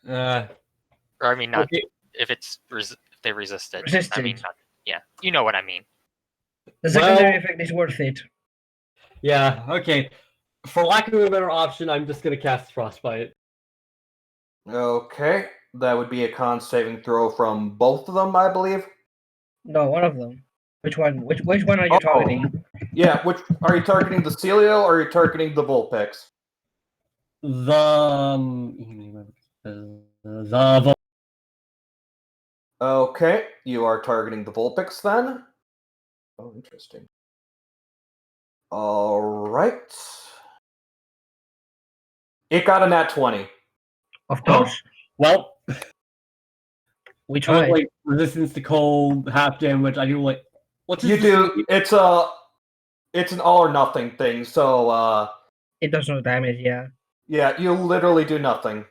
Or I mean, not okay. if it's if they resist it. Resisted. I mean, yeah, you know what I mean. The secondary effect is worth it. Yeah. Okay. For lack of a better option, I'm just gonna cast Frostbite. Okay, that would be a con saving throw from both of them, I believe. No, one of them. Which one? Which one are you targeting? Yeah, which are you targeting? The Celio or are you targeting the Vulpix? The Okay, you are targeting the Vulpix then. Oh, interesting. All right. It got a nat 20. Of course. well, We I was tried. like resistance to cold, half damage. I do like what's You do. It's an all or nothing thing. So It does no damage, yeah. yeah, you literally do nothing.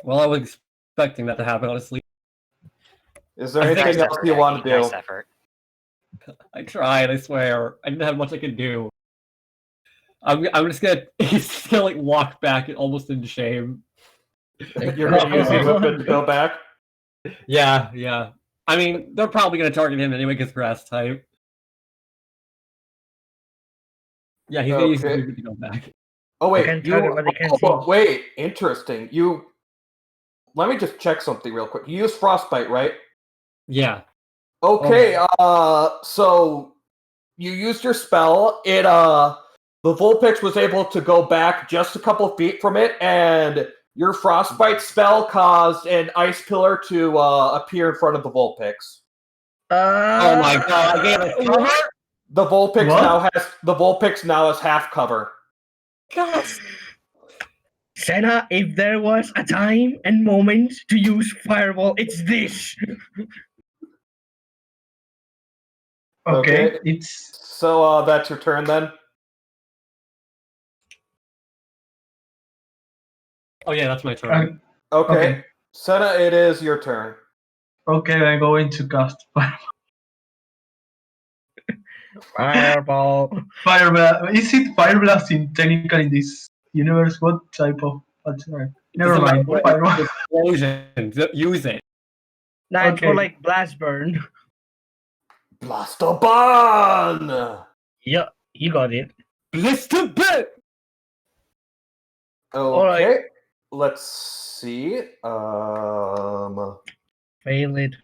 Well, I was expecting that to happen, honestly. Is there I think anything Nice else effort, you Aggie, want to do? Nice effort. I tried, I swear. I didn't have much I could do. I'm just gonna he's just gonna like walk back almost in shame. You're gonna use the equipment to go back? Yeah. I mean, they're probably gonna target him anyway because grass type. Yeah, he's gonna use the Okay. equipment to go back. Oh They wait, can target what they can see. wait, interesting. Let me just check something real quick. You use frostbite, right? Yeah. Okay, so you used your spell. The Vulpix was able to go back just a couple feet from it, and your frostbite spell caused an ice pillar to appear in front of the Vulpix. Oh my god, I gave it cover? The Vulpix now has half cover. Gosh. Senna, if there was a time and moment to use Fireball, it's this. Okay, it's So that's your turn then. Oh yeah, that's my turn. Okay. Senna, it is your turn. okay. I'm going to cast Fireball. Fire Blast. Is it Fire Blast in technical in this universe? What type of? Never mind. Fireball. Explosion. Use it. Nah, it's more Okay. like Blast Burn. Blastoban! Yeah, you got it. Blister bit! Okay. Alright. Let's see. Fail it.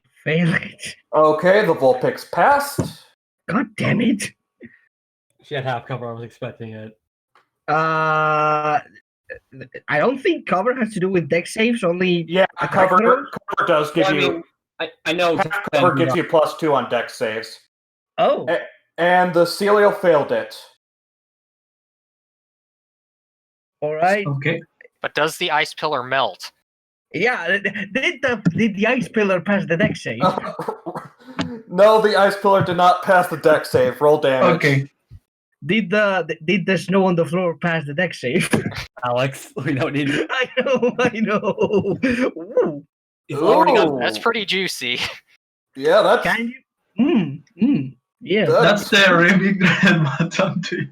Okay, the Vulpix passed. God damn it. She had half cover, I was expecting it. I don't think cover has to do with deck saves, only Yeah, attack cover throws. does give you. I know Half cover gives you +2 on deck saves. Oh. And the Celio failed it. Alright. Okay. But does the ice pillar melt? Yeah, did the ice pillar pass the deck save? No, the ice pillar did not pass the deck save. Roll damage. Okay. Did the snow on the floor pass the deck save? Alex, we don't need it. I know. Ooh. He's already got. That's pretty juicy. Yeah, that's. Can you? Yeah. That's the remake red button too.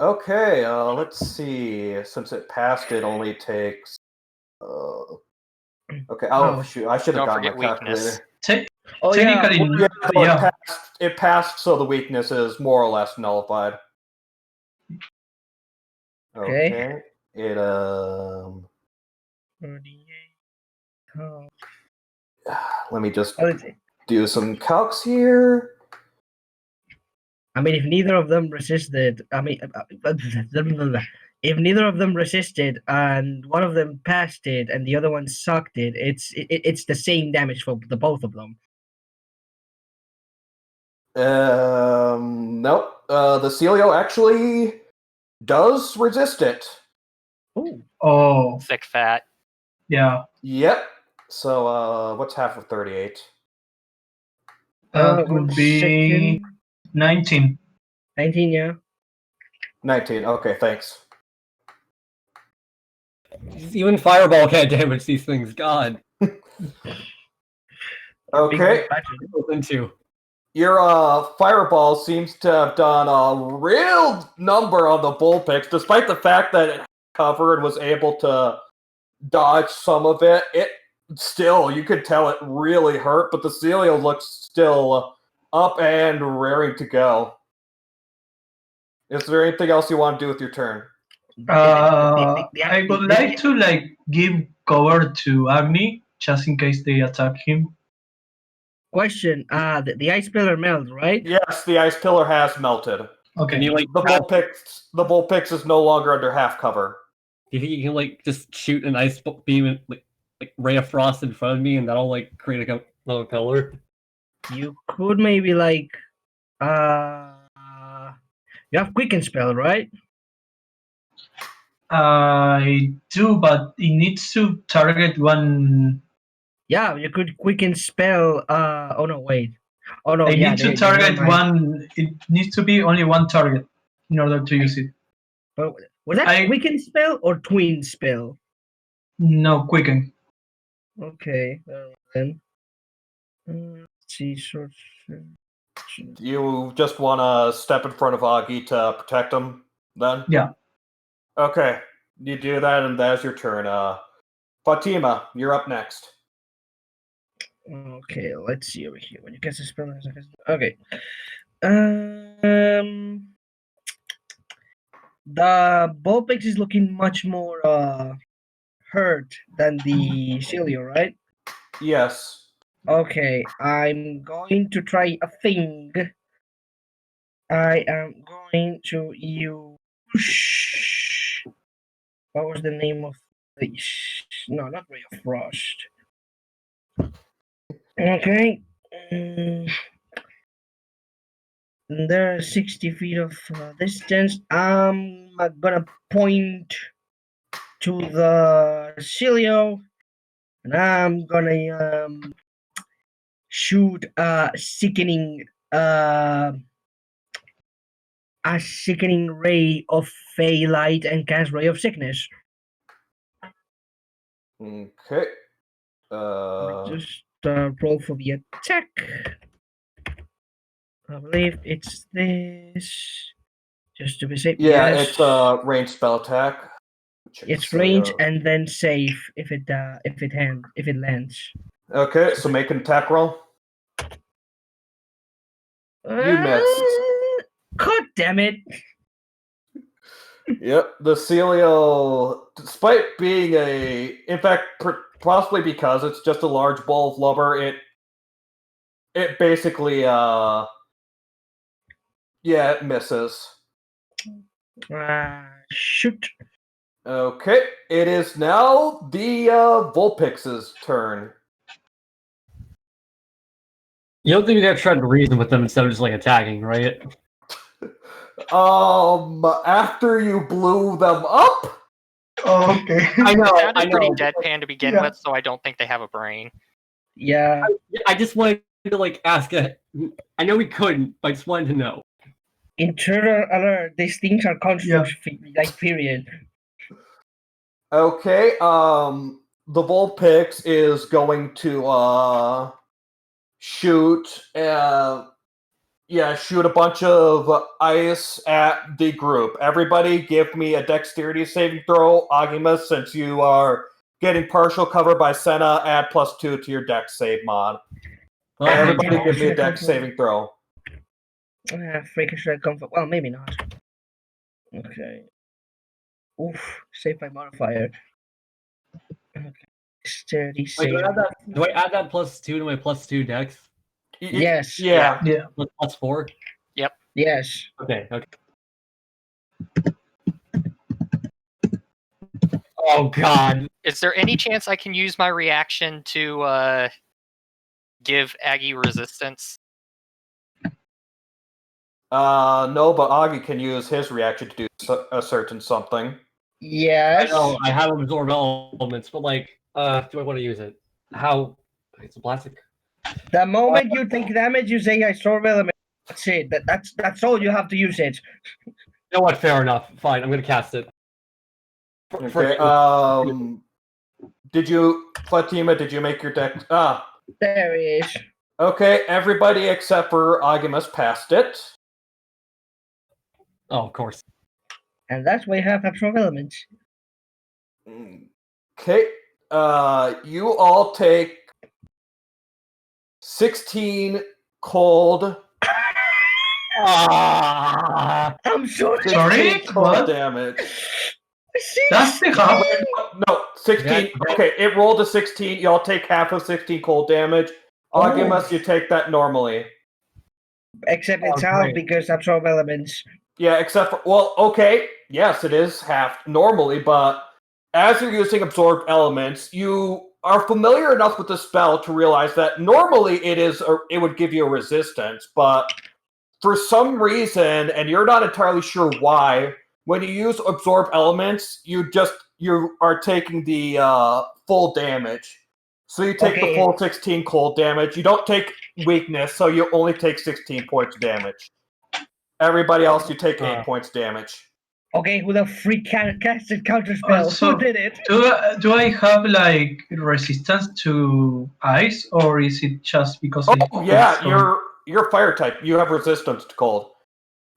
Okay, let's see. Since it passed, it only takes. Okay. Oh, shoot! I should have Don't gotten my forget weakness. calculator. Technically, Yeah, it passed, so the weakness is more or less nullified. Okay. It 38. Oh. Let me just What is it? do some calcs here. I mean, if neither of them resisted, if neither of them resisted and one of them passed it and the other one sucked it, it's the same damage for the both of them. Nope. The Celio actually does resist it. Ooh. Oh, Thick fat. yeah. Yep. So, what's half of 38? That would be 19. 19, yeah. 19. Okay, thanks. Even Fireball can't damage these things. God. Okay. Into. Your fireball seems to have done a real number on the Vulpix, despite the fact that it covered and was able to dodge some of it. It still, you could tell it really hurt, but the Celio looks still up and raring to go. Is there anything else you want to do with your turn? I would like to give cover to Agni just in case they attack him. Question. The ice pillar melts, right? Yes, the ice pillar has melted. Okay. Can you like The Vulpix is no longer under half cover. do you think you can like just shoot an ice beam and like ray of frost in front of me and that'll like create another pillar? You could maybe like you have quicken spell, right? I do, but it needs to target one. Yeah, you could quicken spell. Oh no, wait. Oh no, I yeah. need to never target mind. one. It needs to be only one target in order to use it. But was that quicken spell or twin spell? No, quicken. Okay, then. Let's see, short. You just want to step in front of Augie to protect him, then? Yeah. Okay, you do that, and that's your turn. Fatima, you're up next. Okay, let's see over here. When you cast a spell, okay. The Vulpix is looking much more hurt than the Celio, right? Yes. Okay, I'm going to try a thing. I am going to use. What was the name of the? No, not Ray of Frost. Okay. There are 60 feet of distance. I'm gonna point to the Celio, and I'm gonna shoot a sickening ray of fey light and cast ray of sickness. Okay. Just roll for the attack. I believe it's this. Just to be safe. Yeah, yes. it's a ranged spell attack. It's range and then save if it lands. Okay, so make an attack roll. You missed. God damn it! Yep, the Celio, despite being in fact, possibly because it's just a large ball of blubber, it basically, it misses. Shoot. Okay, it is now the Vulpix's turn. You don't think we gotta try to reason with them instead of just like attacking, right? After you blew them up? Oh, okay. I know. It sounded I know. pretty deadpan to begin with, so I don't think they have a brain. Yeah. I just wanted to like ask. I know we couldn't, but I just wanted to know. Intruder alert! These things are constructs, like period. Okay, the Vulpix is going to shoot a bunch of ice at the group. Everybody give me a dexterity saving throw. Agimus, since you are getting partial cover by Senna, add +2 to your dex save mod. Well, Everybody give me a dex saving throw. Freaking should I come for? Well, maybe not. Okay. Oof, save by modifier. Okay. Dexterity Wait, save. do I add that +2 to my +2 dex? Yes. Yeah. +4? Yes. Okay. Oh god. Is there any chance I can use my reaction to give Aggie resistance? No, but Augie can use his reaction to do a certain something. Yes. I know, I have absorb elements, but like, do I want to use it? How? It's a plastic. The moment you take damage, you say I absorb element. That's it. That's all you have to use it. You know what? Fair enough. Fine, I'm gonna cast it. Okay. Fatima, did you make your deck? There it is. Okay, everybody except for Agimus passed it. Oh, of course. And that's why you have absorb elements. Okay. You all take 16 cold. I'm so 16 Sorry? cold What? damage. That's the half. No, 16. Okay, it rolled a 16. Y'all take half of 16 cold damage. Agimus, you take that normally. Except it's half great. because absorb elements. Yeah, except for, well, okay, yes, it is half normally, but as you're using absorbed elements, you are familiar enough with the spell to realize that normally it would give you a resistance, but for some reason, and you're not entirely sure why, when you use absorb elements, you are taking the full damage. So you take the full 16 cold damage. You don't take weakness, so you only take 16 points damage. Everybody else, you take 8 points damage. Okay, who the freak casted counterspell? So, Who did it? Do I have like resistance to ice, or is it just because? Yeah, you're fire type. You have resistance to cold.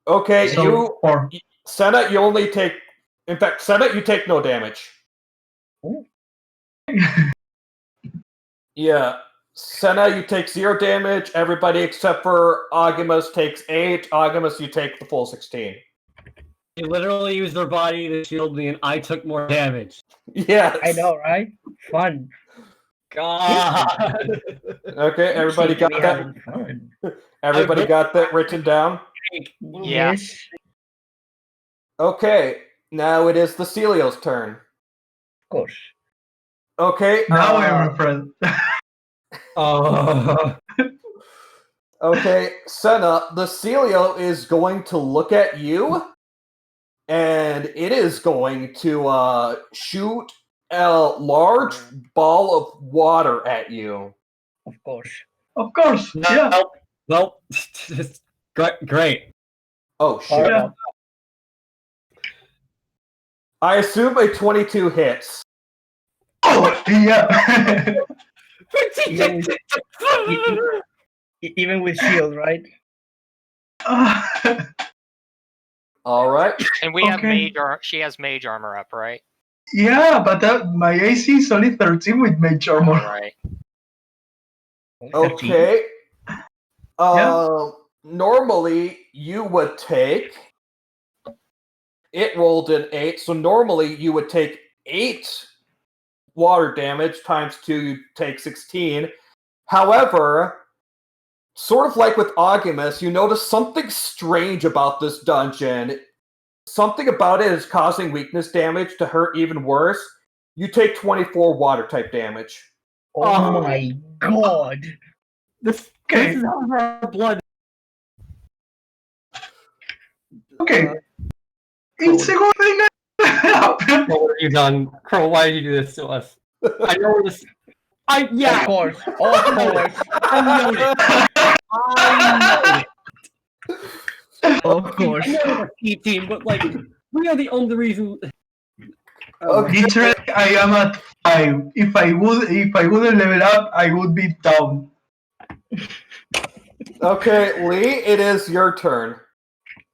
Okay, so Senna, you only take. In fact, Senna, you take no damage. Ooh. Yeah, Senna, you take 0 damage. Everybody except for Agimus takes 8. Agimus, you take the full 16. They literally used their body to shield me, and I took more damage. Yes. I know, right? Fun. God. Okay, everybody got that. Fun. Everybody got that written down. Yeah. Yes. Okay, now it is the Celio's turn. Of course. Okay. Now I'm a friend. Okay, Senna, the Celio is going to look at you, and it is going to shoot a large ball of water at you. Of course. Of course. No, Yeah. Nope. Great. Oh, shit. Yeah. I assume a 22 hits. Oh, yeah. Even with shield, right? All right. And we have she has mage armor up, right? Yeah, but my AC is only 13 with mage armor. All right. Okay. Yeah. Normally you would take. It rolled an 8, so normally you would take 8 water damage times 2, you take 16. However, sort of like with Agimus, you notice something strange about this dungeon. Something about it is causing weakness damage to hurt even worse. You take 24 water type damage. Oh my god. This Okay. is our blood. Okay. It's a good thing that happened. What have you done? Crow, why did you do this to us? I know this. Of course. I know it. Of course. I know we're a team, but like, we are the only reason. Literally, I am at 5. If I wouldn't level up, I would be down. Okay, Lee, it is your turn.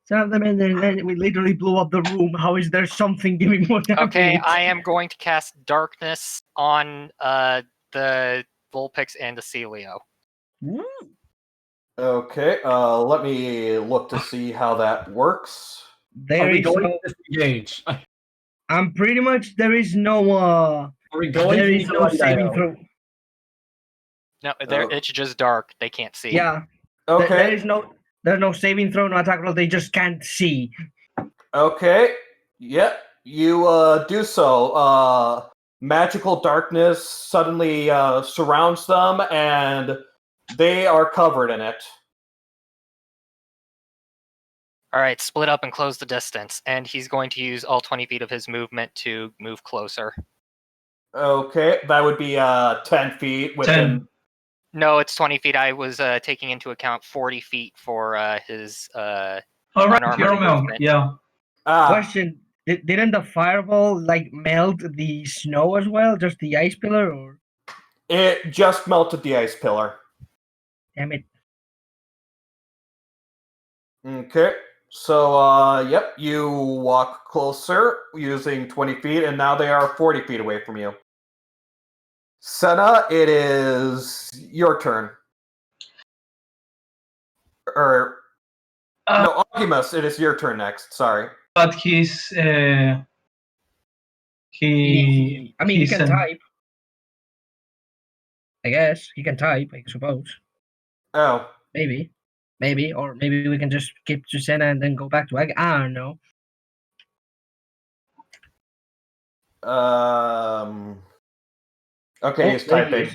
Some of them, and then we literally blew up the room. How is there something giving more damage? Okay, I am going to cast darkness on the Vulpix and the Celio. Okay, let me look to see how that works. Are we going to disengage? I'm pretty much. There is no. Are we going there to is no saving throw. No, it's just dark. They can't see. Yeah. Okay. There's no saving throw, no attack roll. They just can't see. Okay. Yep. You do so. Magical darkness suddenly surrounds them, and they are covered in it. All right, split up and close the distance. And he's going to use all 20 feet of his movement to move closer. Okay, that would be 10 feet within. 10. No, it's 20 feet. I was taking into account 40 feet for his All right, unarmored your mount. movement. Yeah. Question: Didn't the fireball like melt the snow as well? Just the ice pillar, or? It just melted the ice pillar. Damn it! Okay, so yep, you walk closer using 20 feet, and now they are 40 feet away from you. Senna, it is your turn. No, Agimus, it is your turn next. Sorry. But he's I mean, he can type. I guess he can type. I suppose. Oh. Maybe, or maybe we can just skip to Senna and then go back to Aggie. I don't know. Okay, he's typing.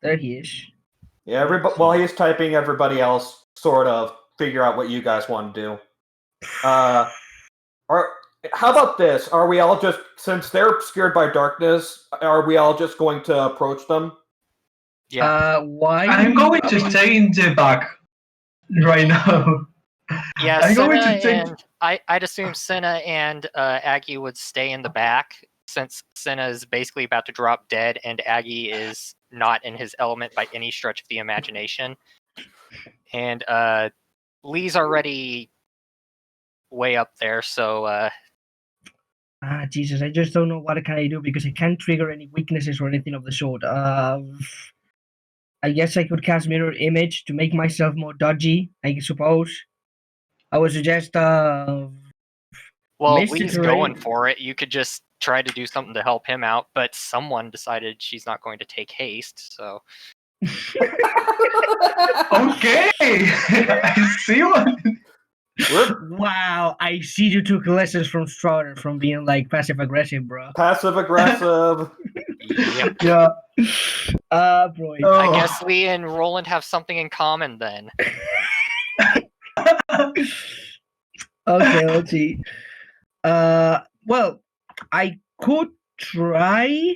There he is. Yeah, while he's typing, everybody else sort of figure out what you guys want to do. How about this? Are we all just, since they're obscured by darkness, are we all just going to approach them? Yeah. Why? I'm going to stay in the back right now. Yeah, I'm Senna going to take. and I'd assume Senna and Aggie would stay in the back, since Senna is basically about to drop dead and Aggie is not in his element by any stretch of the imagination. And Lee's already way up there, so Jesus, I just don't know what can I do because I can't trigger any weaknesses or anything of the sort. I guess I could cast Mirror Image to make myself more dodgy, I suppose. I would suggest well, Mr. Lee's Terrain. going for it. You could just try to do something to help him out, but someone decided she's not going to take haste, so Okay, I see one. Wow, I see you took lessons from Strouder from being like passive aggressive, bro. Passive aggressive. yep. Yeah. Bro. Oh. I guess Lee and Roland have something in common then. Okay, let's see. Well, I could try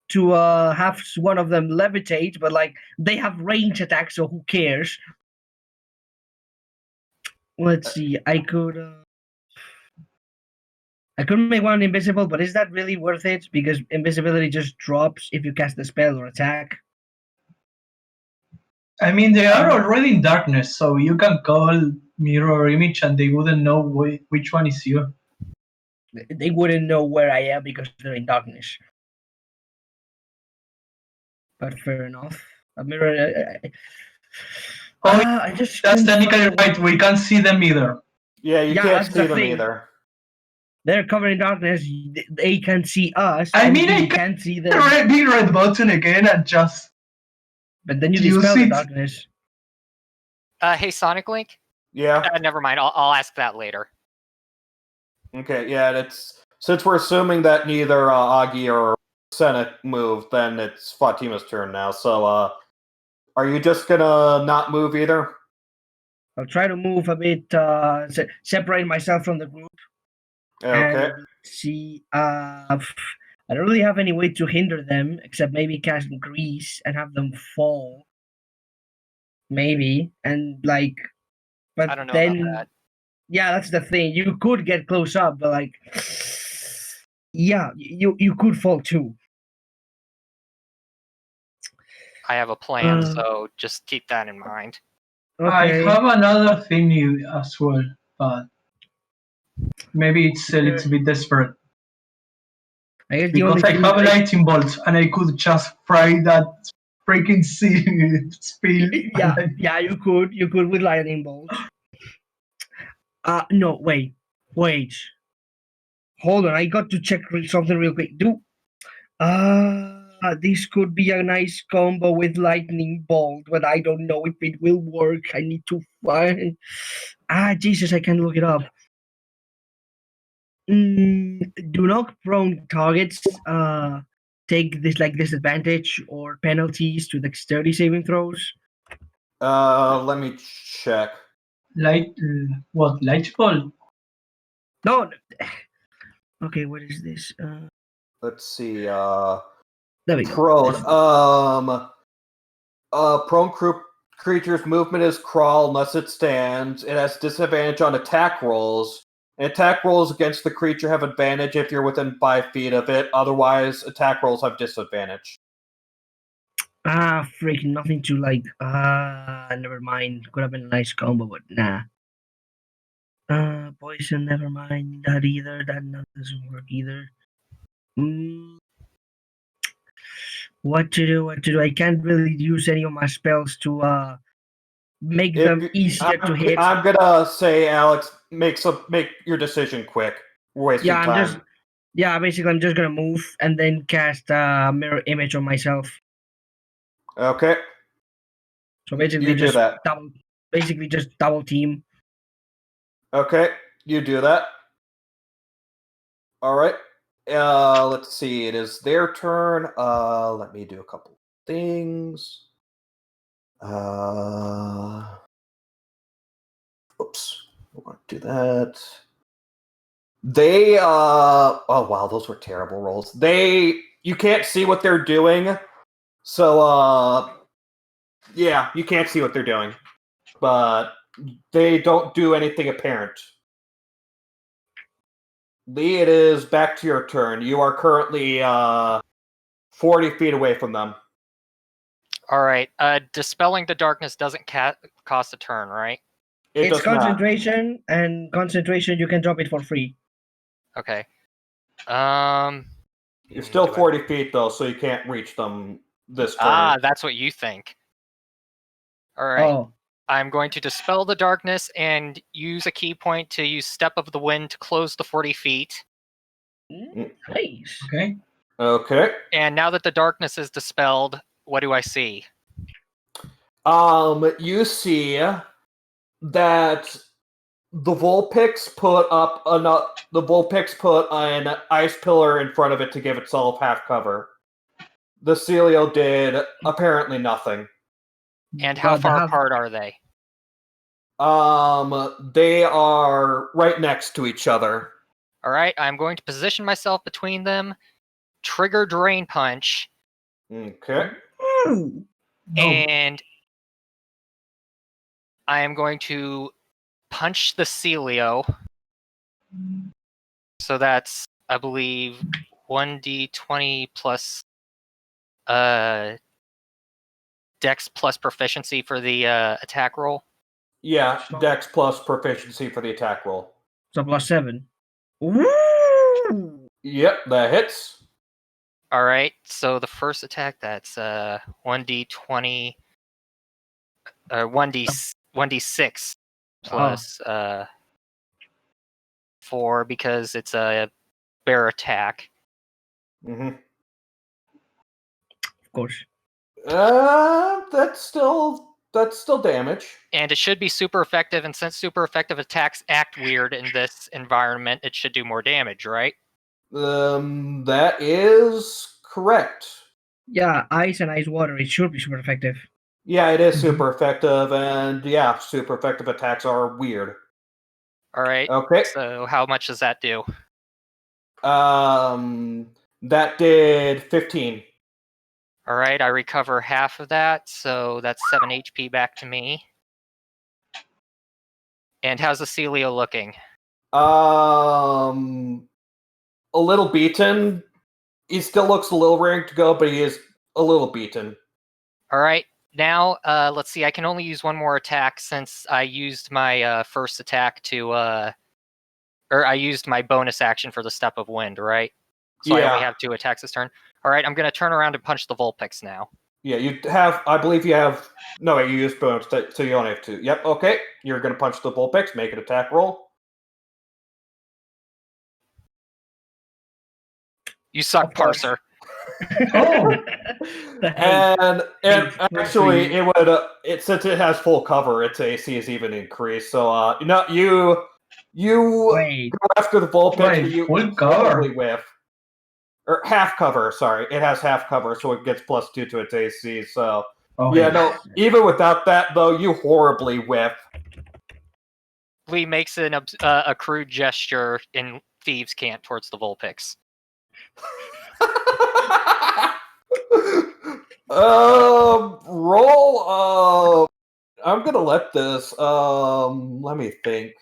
to have one of them levitate, but like they have range attacks, so who cares? Let's see. I could make one invisible, but is that really worth it? Because invisibility just drops if you cast the spell or attack. I mean, they are already in darkness, so you can call mirror image and they wouldn't know which one is you. They wouldn't know where I am because they're in darkness. But fair enough. A mirror. I just That's couldn't technically find right. We can't see them either. Yeah, you Yeah, can't that's see the them thing. either. They're covered in darkness. They can see us. I and mean, I we can't see them. Big red button again and just. But then you use dispel the it. darkness. Hey, Sonic Link? Yeah. Never mind. I'll ask that later. Okay, yeah, it's since we're assuming that neither Augie or Senna moved, then it's Fatima's turn now. So, are you just gonna not move either? I'll try to move a bit, separate myself from the group. Okay. And see, I don't really have any way to hinder them except maybe cast grease and have them fall. Maybe, and like, but I don't know then, about that. yeah, that's the thing. You could get close up, but like, yeah, you could fall too. I have a plan, so just keep that in mind. Okay. I have another thing as well, but maybe it's a little bit desperate. I guess Because I have a lightning bolt and I could just fry that freaking spill. Yeah, you could with lightning bolt. No, wait. Hold on, I got to check something real quick. This could be a nice combo with lightning bolt, but I don't know if it will work. I need to find. Jesus, I can't look it up. Do not prone targets take this like disadvantage or penalties to dexterity saving throws? Let me check. Light bolt? No. Okay, what is this? Let's see. There we go. Prone. Prone creature's movement is crawl unless it stands. It has disadvantage on attack rolls. And attack rolls against the creature have advantage if you're within 5 feet of it. Otherwise, attack rolls have disadvantage. Freaking nothing to like. Never mind. Could have been a nice combo, but nah. Poison, never mind that either. That doesn't work either. What to do? I can't really use any of my spells to make them easier to hit. I'm gonna say, Alex, make your decision quick. We're wasting time. Basically, I'm just gonna move and then cast mirror image on myself. Okay. So basically, You do just that. double team. Okay. You do that. All right. Let's see. It is their turn. Let me do a couple things. Oops. I want to do that. They oh wow, those were terrible rolls. You can't see what they're doing. So yeah, you can't see what they're doing. But they don't do anything apparent. Lee, it is back to your turn. You are currently 40 feet away from them. All right. Dispelling the darkness doesn't cost a turn, right? It's does not. concentration, and concentration you can drop it for free. Okay. You're still 40 feet though, so you can't reach them this turn. Ah, that's what you think. All right. Oh, I'm going to dispel the darkness and use a key point to use Step of the Wind to close the 40 feet. nice. Okay. Okay. And now that the darkness is dispelled, what do I see? You see that the Vulpix put an ice pillar in front of it to give itself half cover. The Celio did apparently nothing. And how far apart are they? They are right next to each other. All right, I'm going to position myself between them, trigger Drain Punch. Okay. And I am going to punch the Celio. So that's, I believe, 1d20 plus Dex plus proficiency for the attack roll. Yeah, Dex plus proficiency for the attack roll. So +7. Woo! Yep, that hits. All right, so the first attack, that's 1d20, 1d6 plus 4 because it's a bear attack. Mm-hmm. Of course. That's still damage. And it should be super effective, and since super effective attacks act weird in this environment, it should do more damage, right? That is correct. Yeah, ice and ice water, it should be super effective. Yeah, it is super effective, and yeah, super effective attacks are weird. All right. Okay. So how much does that do? That did 15. All right, I recover half of that, so that's 7 HP back to me. And how's the Celio looking? A little beaten. He still looks a little raring to go, but he is a little beaten. All right, now let's see. I can only use one more attack since I used my first attack to, or I used my bonus action for the Step of Wind, right? So I only have 2 attacks this turn. All right, I'm going to turn around and punch the Vulpix now. Yeah, you have. I believe you have. No, you used bonus, so you only have 2. Yep. Okay, you're going to punch the Vulpix. Make an attack roll. You suck, Parser. and actually, it would. Since it has full cover, its AC is even increased. So you Wait. go after the Vulpix, but you full cover. whiff. Or half cover, sorry. It has half cover, so it gets +2 to its AC. So even without that, though, you horribly whiff. Lee makes a crude gesture in Thieves' Cant towards the Vulpix. Roll. I'm gonna let this. Let me think.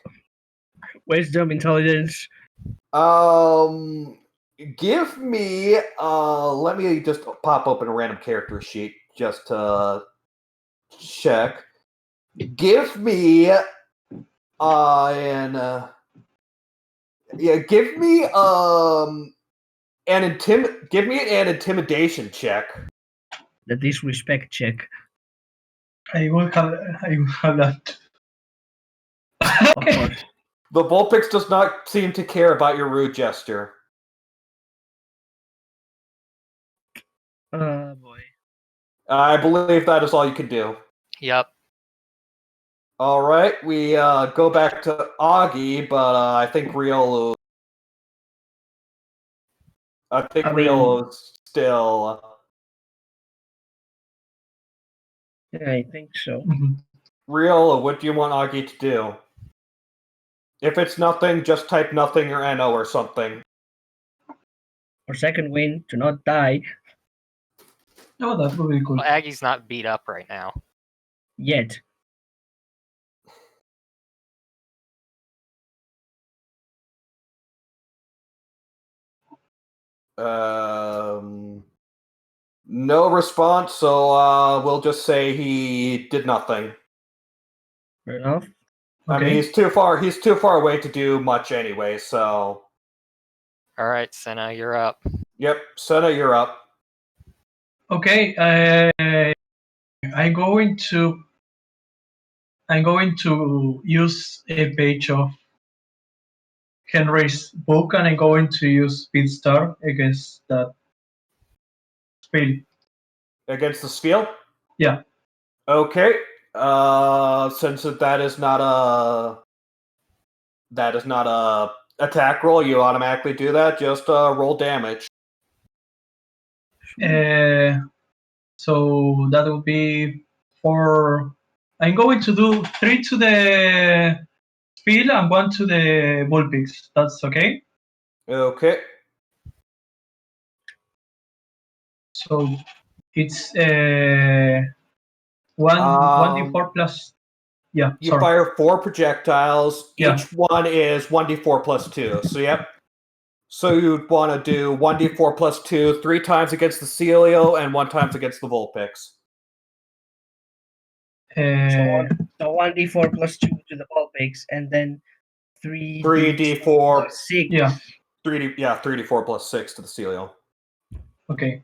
Wisdom, intelligence. Give me. Let me just pop open a random character sheet just to check. Give me. Give me give me an intimidation check. The disrespect check. I will have that. Of course. The Vulpix does not seem to care about your rude gesture. Oh boy. I believe that is all you can do. Yep. All right, we go back to Augie, but I think Riolo. Riolo is still. Yeah, I think so. Riolo, what do you want Augie to do? If it's nothing, just type nothing or NO or something. Or second win to not die Oh, that would be cool. Well, Aggie's not beat up right now. yet. No response, so we'll just say he did nothing. Fair enough. Okay. I mean, he's too far away to do much anyway, so. All right, Senna, you're up. Yep, Senna, you're up. Okay, I'm going to use a page of Henry's book, and I'm going to use Speedstar against that spell. Against the Spiel? Yeah. Okay. Since that is not a attack roll, you automatically do that. Just roll damage. So that will be 4. I'm going to do 3 to the Spiel and 1 to the Bullpix. That's okay? Okay. So it's 1d4 plus. Yeah, You sorry. fire 4 projectiles. Yeah. Each one is 1d4 plus 2. So, yep. So you'd want to do 1d4 plus 2 3 times against the Celio and 1 times against the Vulpix. So 1d4 plus 2 to the Vulpix, and then 3d4 plus 6. Yeah. 3d4 plus 6 to the Celio. Okay.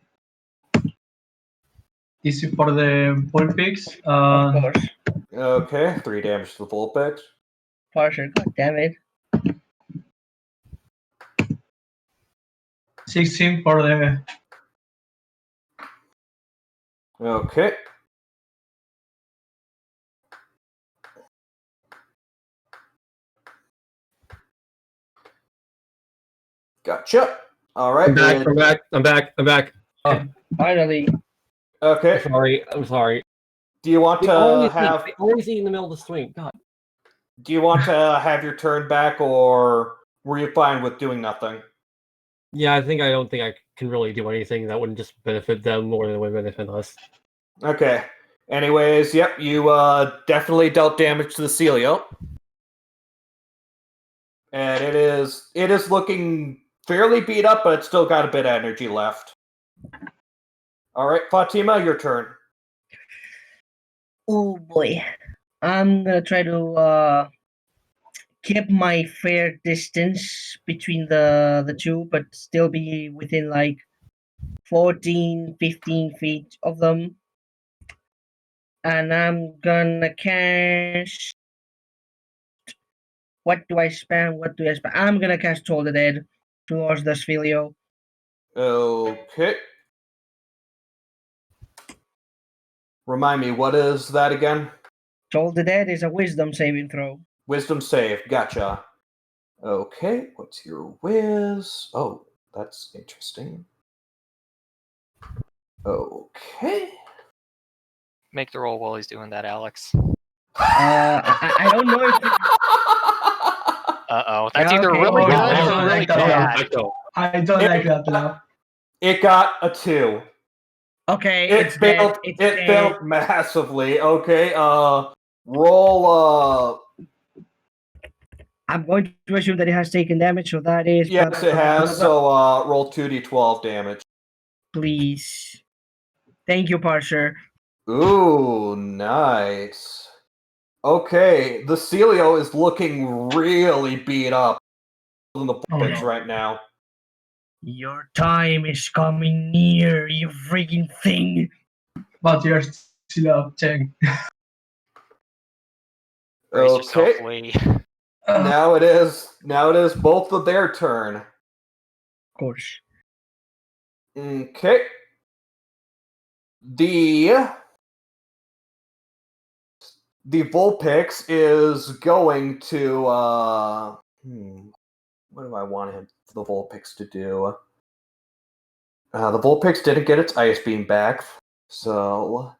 This is for the Bullpix. Of course. Okay, 3 damage to the Vulpix. Partial, god damn it. 16 for the. Okay. Gotcha. All right. I'm back. Finally. Okay. I'm sorry. Do you want to have? I always eat in the middle of the swing. God. Do you want to have your turn back, or were you fine with doing nothing? Yeah, I don't think I can really do anything that wouldn't just benefit them more than it would benefit us. Okay. Anyways, yep, you definitely dealt damage to the Celio. And it is looking fairly beat up, but it's still got a bit of energy left. All right, Fatima, your turn. Oh boy. I'm gonna try to keep my fair distance between the two, but still be within like 14, 15 feet of them. And I'm gonna cast. What do I spam? I'm gonna cast Toll the Dead towards the Sphilio. Okay. Remind me, what is that again? Toll the Dead is a wisdom saving throw. Wisdom save. Gotcha. Okay, what's your whiz? Oh, that's interesting. Okay. Make the roll while he's doing that, Alex. I don't know if. Uh-oh. That's Yeah, either okay. really Oh, good I or don't really like that bad. I don't like that laugh. It got a 2. Okay, It failed massively. Okay, roll I'm going to assume that it has taken damage, so that is. yes, it has. So roll 2d12 damage. Please. Thank you, Parser. Ooh, nice. Okay, the Celio is looking really beat up in the pockets right now. Your time is coming near, you freaking thing. But you're still up 10. Brace yourself, Lee. Now it is both of their turn. Of course. Okay. The Vulpix is going to what do I want the Vulpix to do? The Vulpix didn't get its Ice Beam back, so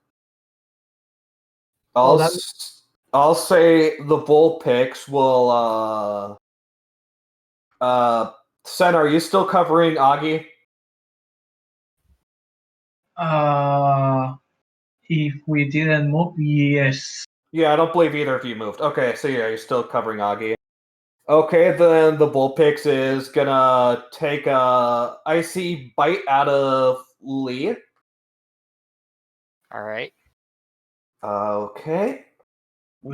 I'll say the Vulpix will Sen, are you still covering Augie? If we didn't move, yes. Yeah, I don't believe either of you moved. Okay, so yeah, you're still covering Augie. Okay, then the Vulpix is gonna take a icy bite out of Lee. All right. Okay.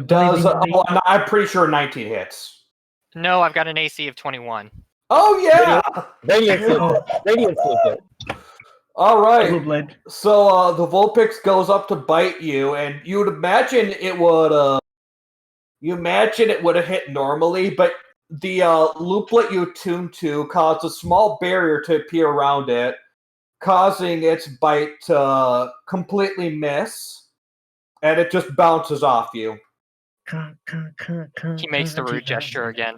Does I'm pretty sure 19 hits. No, I've got an AC of 21. Oh yeah! Radiant flipped it. All right. Blade. So the Vulpix goes up to bite you, and you'd imagine it would. You imagine it would have hit normally, but the looplet you tuned to caused a small barrier to appear around it, causing its bite to completely miss, and it just bounces off you. He makes the rude gesture again.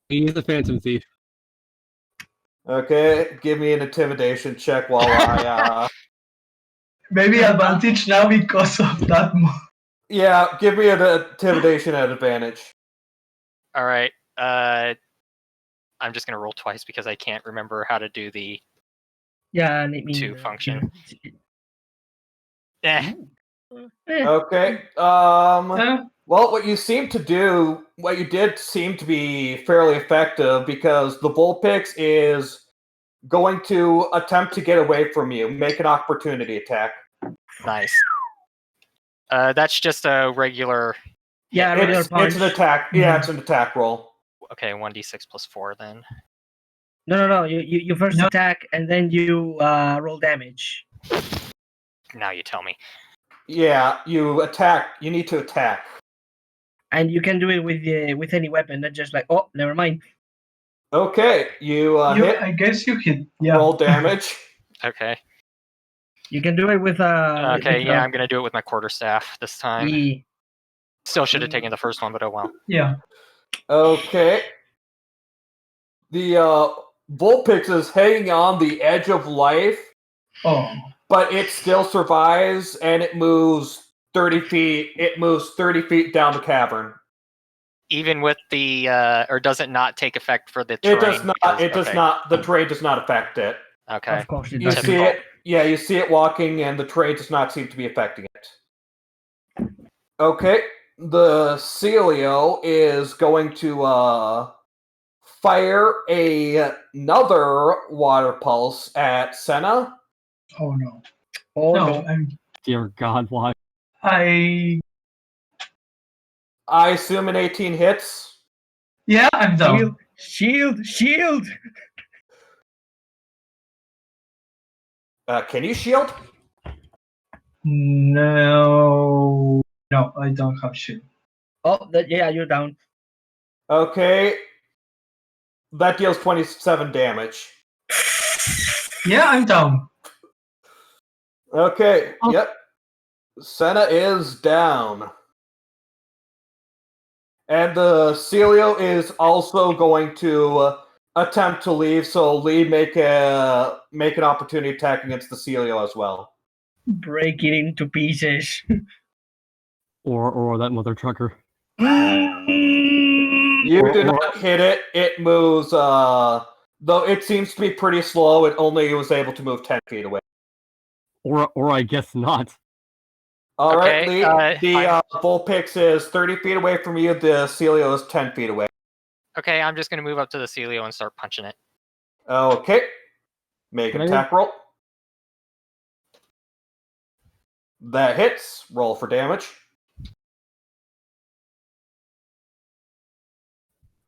He's the Phantom Thief. Okay, give me an intimidation check while I. Maybe advantage now because of that move. Yeah, give me an intimidation at advantage. All right. I'm just gonna roll twice because I can't remember how to do the two function. Eh. Okay. Well, what you did seem to be fairly effective because the Vulpix is going to attempt to get away from you, make an opportunity attack. Nice. That's just a regular. Yeah, it's an attack. Yeah, it's an attack roll. Okay, 1d6 plus 4 then. No. You first attack and then you roll damage. Now you tell me. Yeah, you attack. You need to attack. And you can do it with any weapon, not just like, oh, never mind. Okay, you hit. I guess you hit. Yeah. Roll damage. Okay. You can do it with Okay, yeah, I'm gonna do it with my quarterstaff this time. Yeah. Still should have taken the first one, but oh well. Yeah. Okay. The Vulpix is hanging on the edge of life. Oh. But it still survives, and it moves 30 feet. It moves 30 feet down the cavern. Even with the, or does it not take effect for the terrain? It does not. Does not. The terrain does not affect it. Okay. Of course it You does. see it. Yeah, you see it walking, and the terrain does not seem to be affecting it. Okay, the Celio is going to fire another water pulse at Senna. Oh no. Oh no. Dear God, why? I assume an 18 hits. Yeah, I'm down. Shield. Can you shield? No, I don't have shield. Oh, yeah, you're down. Okay. That deals 27 damage. Yeah, I'm down. Okay, yep. Senna is down. And the Celio is also going to attempt to leave, so Lee make an opportunity attack against the Celio as well. Break it into pieces. Or that mother trucker. You do not hit it. It moves, though it seems to be pretty slow, it only was able to move 10 feet away. Or I guess not. All right, Lee, the Vulpix is 30 feet away from you. The Celio is 10 feet away. Okay, I'm just going to move up to the Celio and start punching it. Okay. Make an attack roll. That hits. Roll for damage.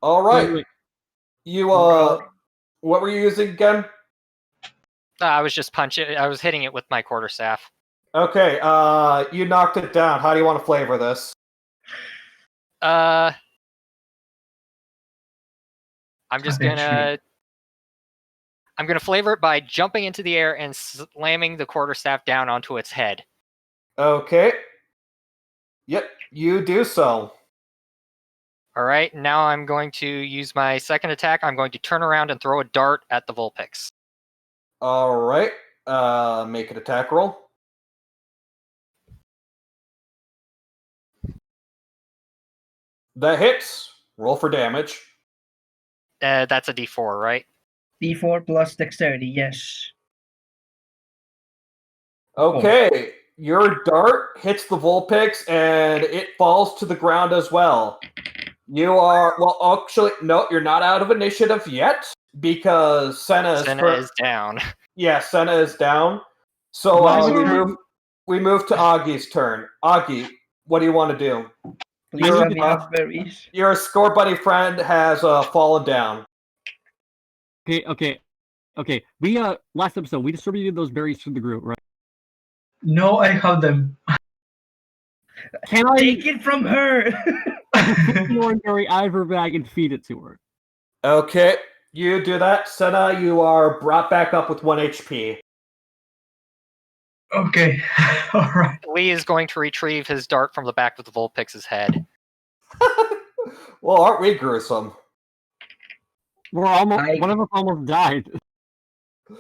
All right. Wait. You, what were you using again? I was just punching. I was hitting it with my quarterstaff. Okay, you knocked it down. How do you want to flavor this? I'm just gonna. I'm going to flavor it by jumping into the air and slamming the quarterstaff down onto its head. Okay. Yep, you do so. All right, now I'm going to use my second attack. I'm going to turn around and throw a dart at the Vulpix. All right. Make an attack roll. That hits. Roll for damage. That's a D4, right? D4 plus dexterity, yes. Okay. Your dart hits the Vulpix and it falls to the ground as well. You are, well, actually, no, you're not out of initiative yet because Senna is down. Yeah, Senna is down. So we move to Augie's turn. Augie, what do you want to do? Please tell me have berries. Your score buddy friend has fallen down. Okay. We last episode we distributed those berries to the group, right? No, I have them. Can I take it from her? Take the orange berry out of her bag and feed it to her? Okay, you do that. Senna, you are brought back up with 1 HP. Okay, all right. Lee is going to retrieve his dart from the back of the Vulpix's head. Well, aren't we gruesome? We're almost one of us almost died.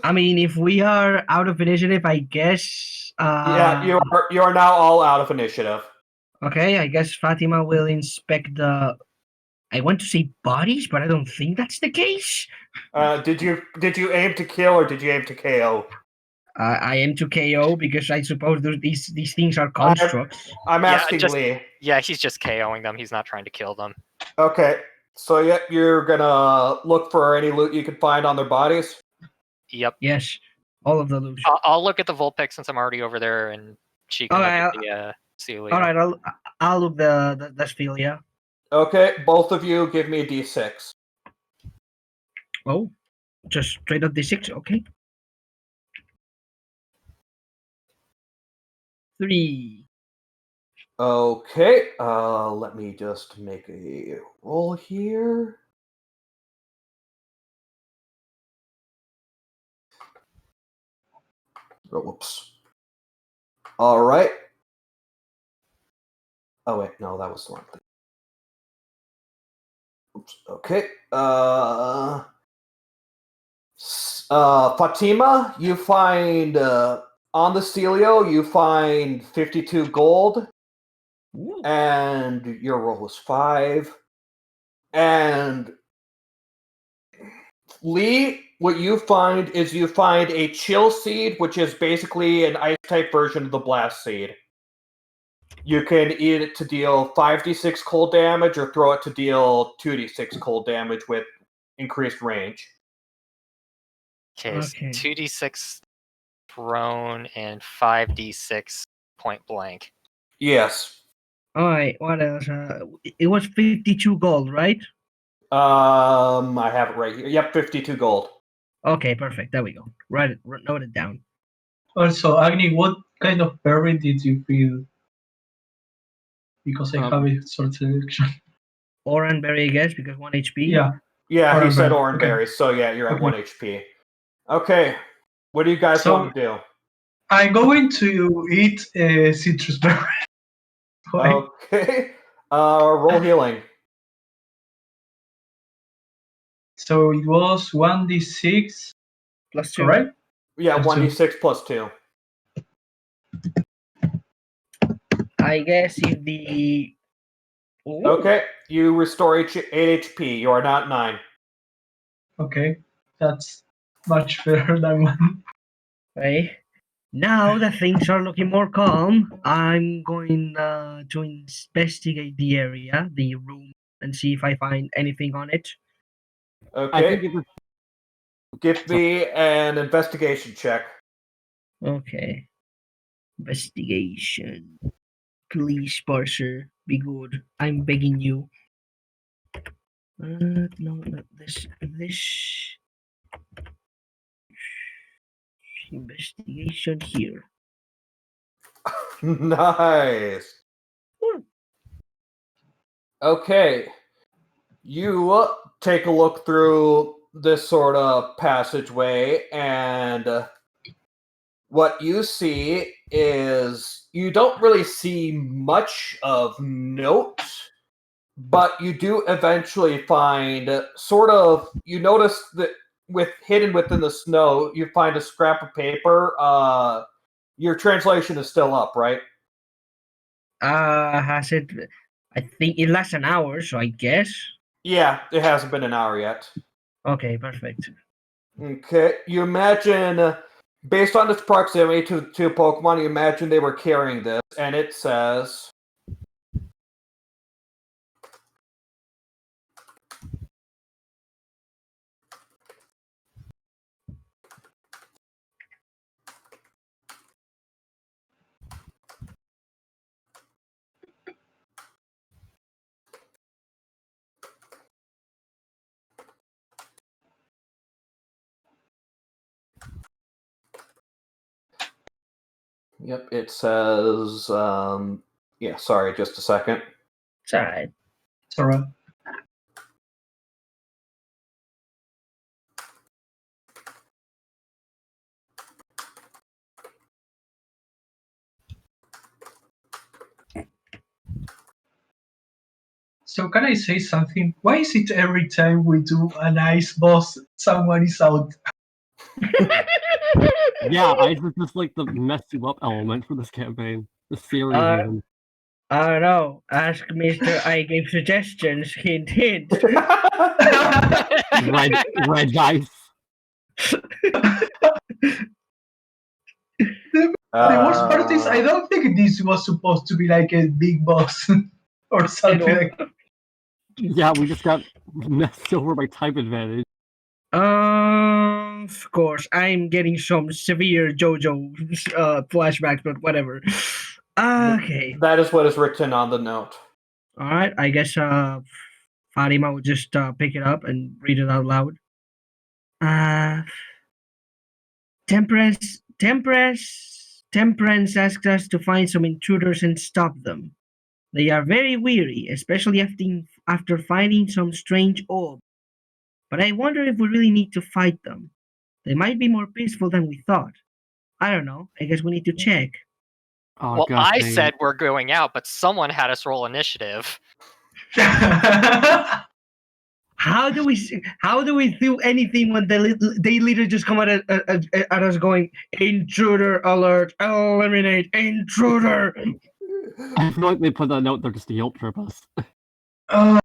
I mean, if we are out of initiative, I guess. Yeah, you are now all out of initiative. Okay, I guess Fatima will inspect the. I want to say bodies, but I don't think that's the case. Did you aim to kill or did you aim to KO? I aim to KO because I suppose these things are constructs. I'm asking Lee. Yeah, he's just KOing them. He's not trying to kill them. Okay, so yeah, you're gonna look for any loot you can find on their bodies? Yep. Yes, all of the loot. I'll look at the Vulpix since I'm already over there, and she can look at the Celia. All right, I'll look the Celia. Okay, both of you give me a D6. Oh, just straight up D6, okay. 3. Okay, let me just make a roll here. Oh, whoops. All right. Oh wait, no, that was the wrong thing. Oops. Okay. Fatima, you find on the Celio, you find 52 gold. Ooh. And your roll was 5. And Lee, what you find is you find a chill seed, which is basically an ice type version of the blast seed. You can eat it to deal 5d6 cold damage or throw it to deal 2d6 cold damage with increased range. Okay. 2d6 thrown and 5d6 point blank. Yes. All right, what else? It was 52 gold, right? I have it right here. Yep, 52 gold. Okay, perfect. There we go. Note it down. Also, Agni, what kind of berry did you feel? Because I have a sort of selection. Oranberry, I guess, because 1 HP. Yeah, he said oranberry, okay. So yeah, you're at 1 HP. Okay, what do you guys want to do? I'm going to eat a citrus berry. Okay, roll healing. So it was 1d6 plus 2, right? Yeah, 1d6 plus 2. I guess if the. Ooh. Okay, you restore 8 HP. You are not 9. Okay, that's much better than 1. Okay. Now that things are looking more calm, I'm going to investigate the area, the room, and see if I find anything on it. Okay. Give me an investigation check. Okay. Investigation. Please, parser, be good. I'm begging you. No, not this. This. Investigation here. Nice. Okay. You take a look through sort of passageway, and what you see is you don't really see much of note, but you do eventually find you notice that hidden within the snow, you find a scrap of paper. Your translation is still up, right? Has it? I think it lasts an hour, so I guess. Yeah, it hasn't been an hour yet. Okay, perfect. Okay, you imagine, based on its proximity to Pokemon, you imagine they were carrying this, and it says... Yep, it says... yeah, sorry, just a second. It's alright. It's alright. So can I say something? Why is it every time we do a nice boss, someone is out? Yeah, I just like the mess you up element for this campaign. The series even. I don't know. Ask Mr. I gave suggestions. Hint, hint. Red dice. The worst part is I don't think this was supposed to be like a big boss or something like that. Yeah, we just got messed over by type advantage. Of course, I'm getting some severe JoJo flashbacks, but whatever. Okay. That is what is written on the note. All right. I guess Fatima will just pick it up and read it out loud. Temperance asked us to find some intruders and stop them. They are very weary, especially after finding some strange orb. But I wonder if we really need to fight them. They might be more peaceful than we thought. I don't know. I guess we need to check. Oh, Well, God I dang. said we're going out, but someone had us roll initiative. How do we do anything when they literally just come at us going, intruder alert, eliminate intruder? I feel like they put that note there just to guilt trip us. Uh,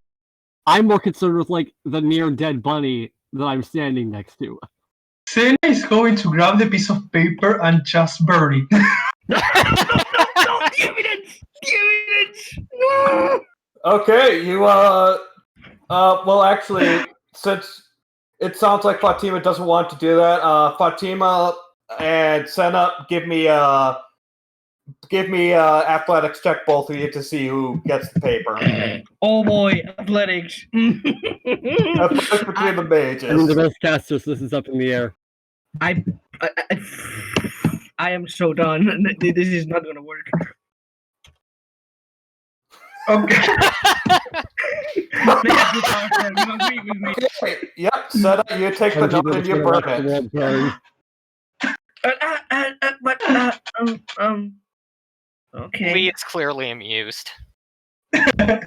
I'm more concerned with like the near dead bunny that I'm standing next to. Sena is going to grab the piece of paper and just burn it. No, give it! No! Okay, you well, actually, since it sounds like Fatima doesn't want to do that, Fatima and Senna, give me athletics check, both of you, to see who gets the paper. Oh boy, athletics. Athletics between the I'm mages. the best caster, so this is up in the air. I am so done. This is not gonna work. Okay. You agree with me? Okay, yep, Senna, you take the note and you burn it. Okay. Lee is clearly amused. Not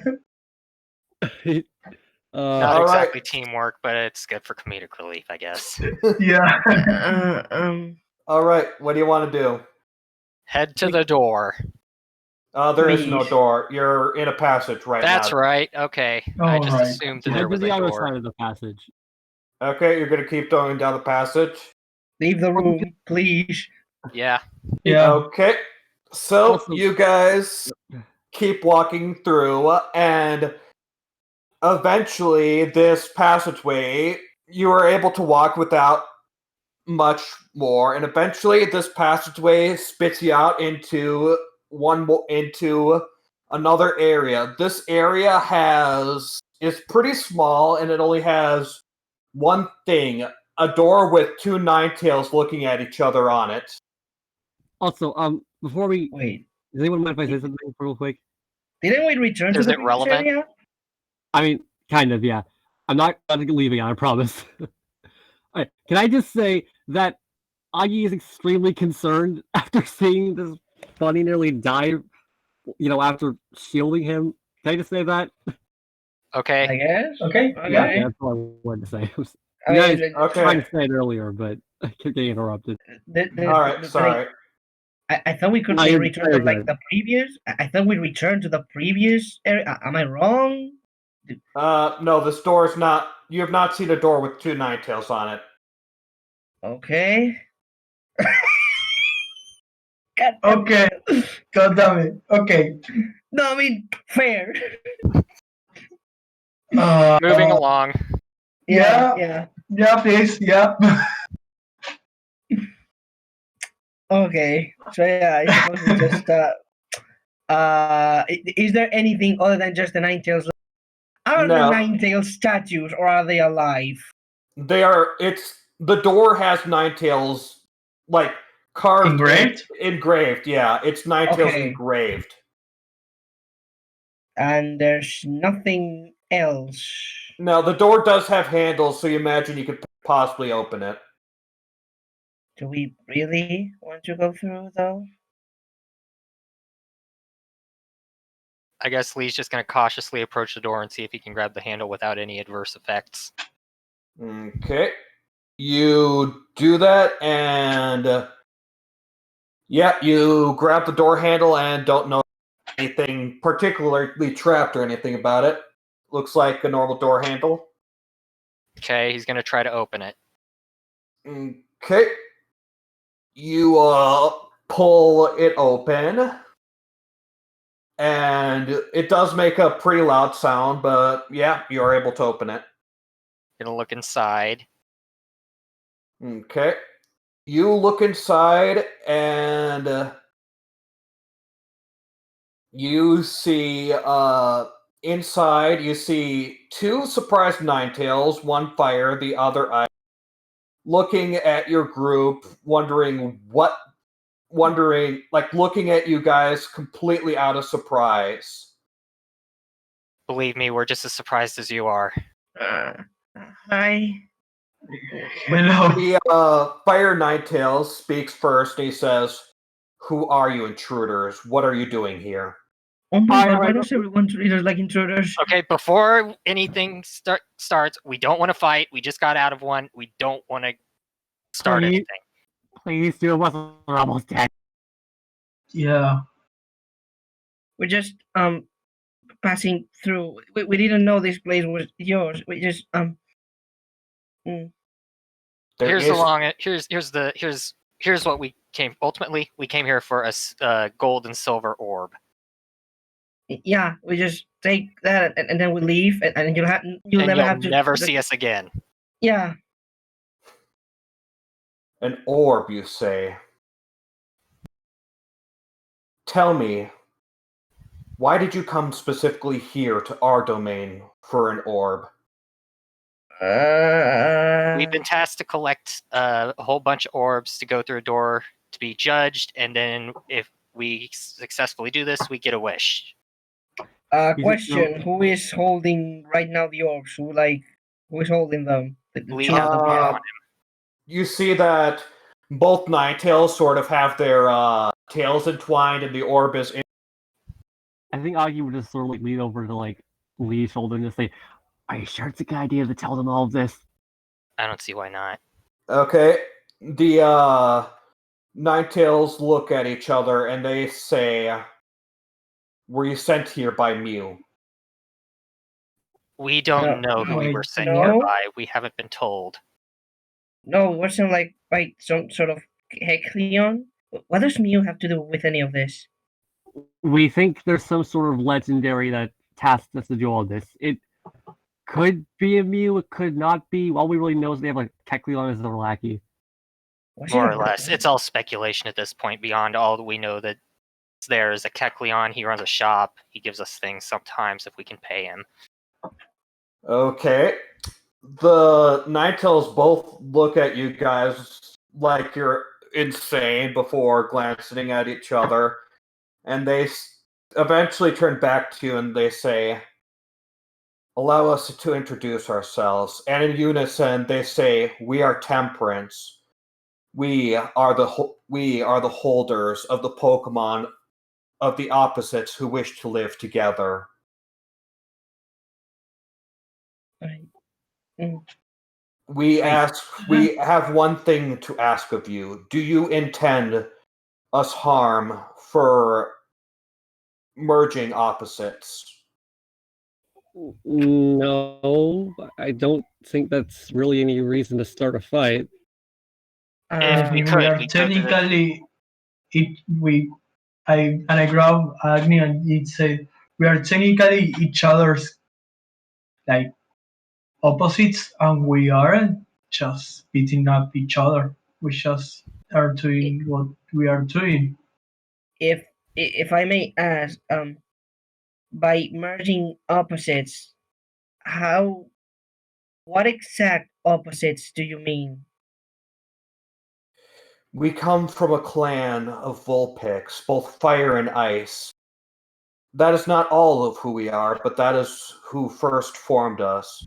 All exactly right. teamwork, but it's good for comedic relief, I guess. Yeah. All right, what do you want to do? Head to the door. There is no Please. door. You're in a passage right now. That's right. Okay. I just Alright. assumed that Head there to was a the other door. side of the passage. Okay, you're gonna keep going down the passage. Leave the room, please. Yeah. Yeah. Okay, so Also- you guys keep walking through, and eventually, this passageway, you are able to walk without much more, and eventually, this passageway spits you out into another area. This area is pretty small, and it only has one thing: a door with two Ninetales looking at each other on it. Also, before we Wait. does anyone mind if I say something real quick? Didn't we return Is to the it previous relevant? area? I mean, kind of, yeah. I'm not leaving, I promise. Can I just say that Agi is extremely concerned after seeing this bunny nearly die, after shielding him? Can I just say that? Okay. I guess. Okay. Yeah, Okay. that's all I wanted to say. I You guys mean, were trying Okay. to say it earlier, but I kept getting interrupted. All right. Sorry. I thought we could No, you're return very to like good. the previous. I thought we returned to the previous area. Am I wrong? No, this door is not. You have not seen a door with 2 Ninetales on it. Okay. God damn Okay. it. God damn it. Okay. No, I mean fair. Moving along. Yeah. Yeah. Yeah, please. Yeah. Okay. So yeah, I suppose we just is there anything other than just the Ninetales? Are the No. Ninetales statues or are they alive? They are. It's the door has Ninetales like carved Engraved? engraved. Yeah, it's Ninetales Okay. engraved. And there's nothing else. Now the door does have handles, so you imagine you could possibly open it. Do we really want to go through though? I guess Lee's just going to cautiously approach the door and see if he can grab the handle without any adverse effects. Okay, you do that, and you grab the door handle and don't know anything particularly trapped or anything about it. Looks like a normal door handle. Okay, he's going to try to open it. Okay. You pull it open, and it does make a pretty loud sound, but yeah, you are able to open it. Gonna look inside. Okay. You look inside, and you see inside you see 2 surprised Ninetales, one fire, the other eye, looking at your group, wondering, looking at you guys completely out of surprise. Believe me, we're just as surprised as you are. Hi. Hello. The Fire Ninetales speaks first, and he says, "Who are you, intruders? What are you doing here?" Oh my god, why Fire. does everyone treat us like intruders? Okay, before anything starts, we don't want to fight. We just got out of one. We don't want to start Please. anything. Please, 2 of us are almost dead. Yeah. We're just passing through. We didn't know this place was yours. We just There Here's is- here's what we came. Ultimately, we came here for a gold and silver orb. yeah, we just take that and then we leave and you'll And never have to never see us again. Yeah. an orb, you say? Tell me, why did you come specifically here to our domain for an orb? We've been tasked to collect a whole bunch of orbs to go through a door to be judged, and then if we successfully do this, we get a wish. Question: Who is holding right now the orbs? Who is holding them? The Lee chap has that the we one have. on You see that both Ninetales sort of have their tails entwined, and the orb is in. I think Augie would just sort of lean over to Lee's shoulder and just say, "Are you sure it's a good idea to tell them all of this?" I don't see why not. Okay. The Ninetales look at each other and they say, "Were you sent here by Mew?" We don't know who we were sent no. here by. We haven't been told. No, it wasn't by some sort of Hecleon. What does Mew have to do with any of this? We think there's some sort of legendary that tasked us to do all this. It could be a Mew, it could not be. All we really know is they have Kecleon as their lackey. More or less. It's all speculation at this point, beyond all that we know that there is a Kecleon. He runs a shop. He gives us things sometimes if we can pay him. Okay. The Ninetales both look at you guys like you're insane before glancing at each other, and they eventually turn back to you and they say, Allow us to introduce ourselves. And in unison, they say, "We are Temperance. We are the holders of the Pokémon of the opposites who wish to live together." Right. Mm. We have one thing to ask of you. Do you intend us harm for merging opposites? No, I don't think that's really any reason to start a fight. If we We could, are we could do this. technically I grab Agni and it said we are technically each other's like opposites, and we aren't just beating up each other. We just are doing what we are doing. If I may ask, by merging opposites, how what exact opposites do you mean? We come from a clan of Vulpix, both fire and ice. That is not all of who we are, but that is who first formed us.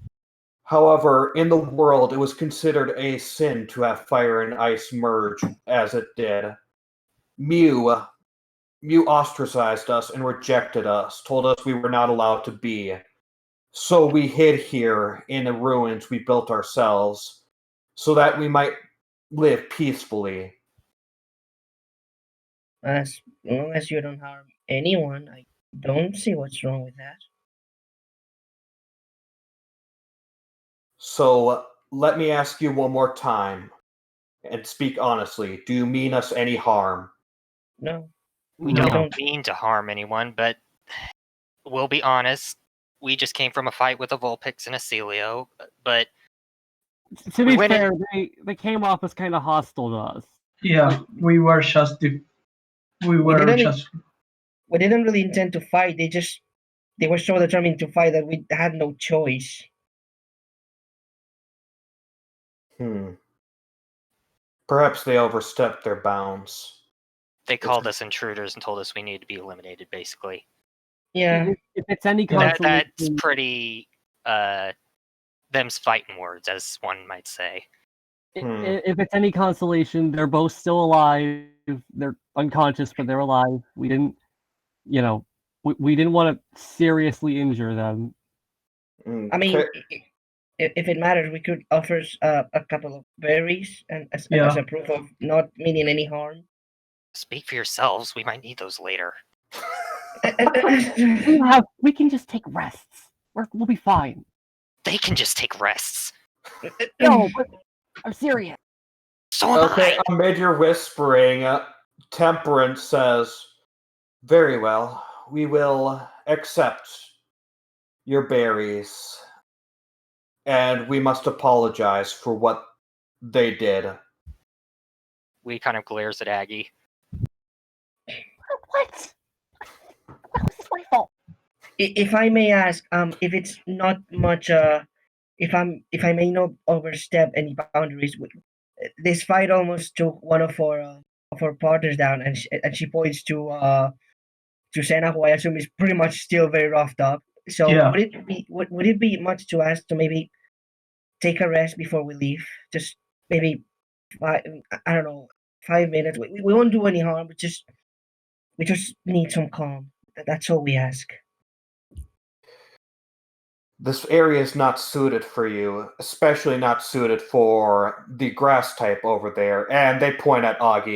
However, in the world, it was considered a sin to have fire and ice merge as it did. Mew ostracized us and rejected us, told us we were not allowed to be. So we hid here in the ruins we built ourselves, so that we might live peacefully. As long as you don't harm anyone, I don't see what's wrong with that. So let me ask you one more time, and speak honestly. Do you mean us any harm? No, We No. don't mean to harm anyone, but we'll be honest. We just came from a fight with a Vulpix and a Celio, but To We be went in- fair, they came off as kind of hostile to us. Yeah, we were just we didn't really intend to fight. They were so determined to fight that we had no choice. Perhaps they overstepped their bounds. they called us intruders and told us we needed to be eliminated, basically. Yeah, If it's any Yeah. consolation, That's pretty them's fighting words, as one might say. if it's any consolation, they're both still alive. They're unconscious, but they're alive. We didn't, we didn't want to seriously injure them. I mean, if it matters, we could offer a couple of berries and as a proof of not meaning any harm. Speak for yourselves. We might need those later. We can just take rests. We'll be fine. They can just take rests. No, but I'm serious. So am I. Amid your whispering, Temperance says, "Very well, we will accept your berries, and we must apologize for what they did." We kind of glares at Aggie. What? How is this my fault? If I may ask, if it's not much, if I may not overstep any boundaries, this fight almost took one of our partners down, and she points to Senna, who I assume is pretty much still very roughed up. So would it be much to ask to maybe take a rest before we leave? Just maybe I don't know, 5 minutes. We won't do any harm. We just need some calm. That's all we ask. This area is not suited for you, especially not suited for the grass type over there. And they point at Augie.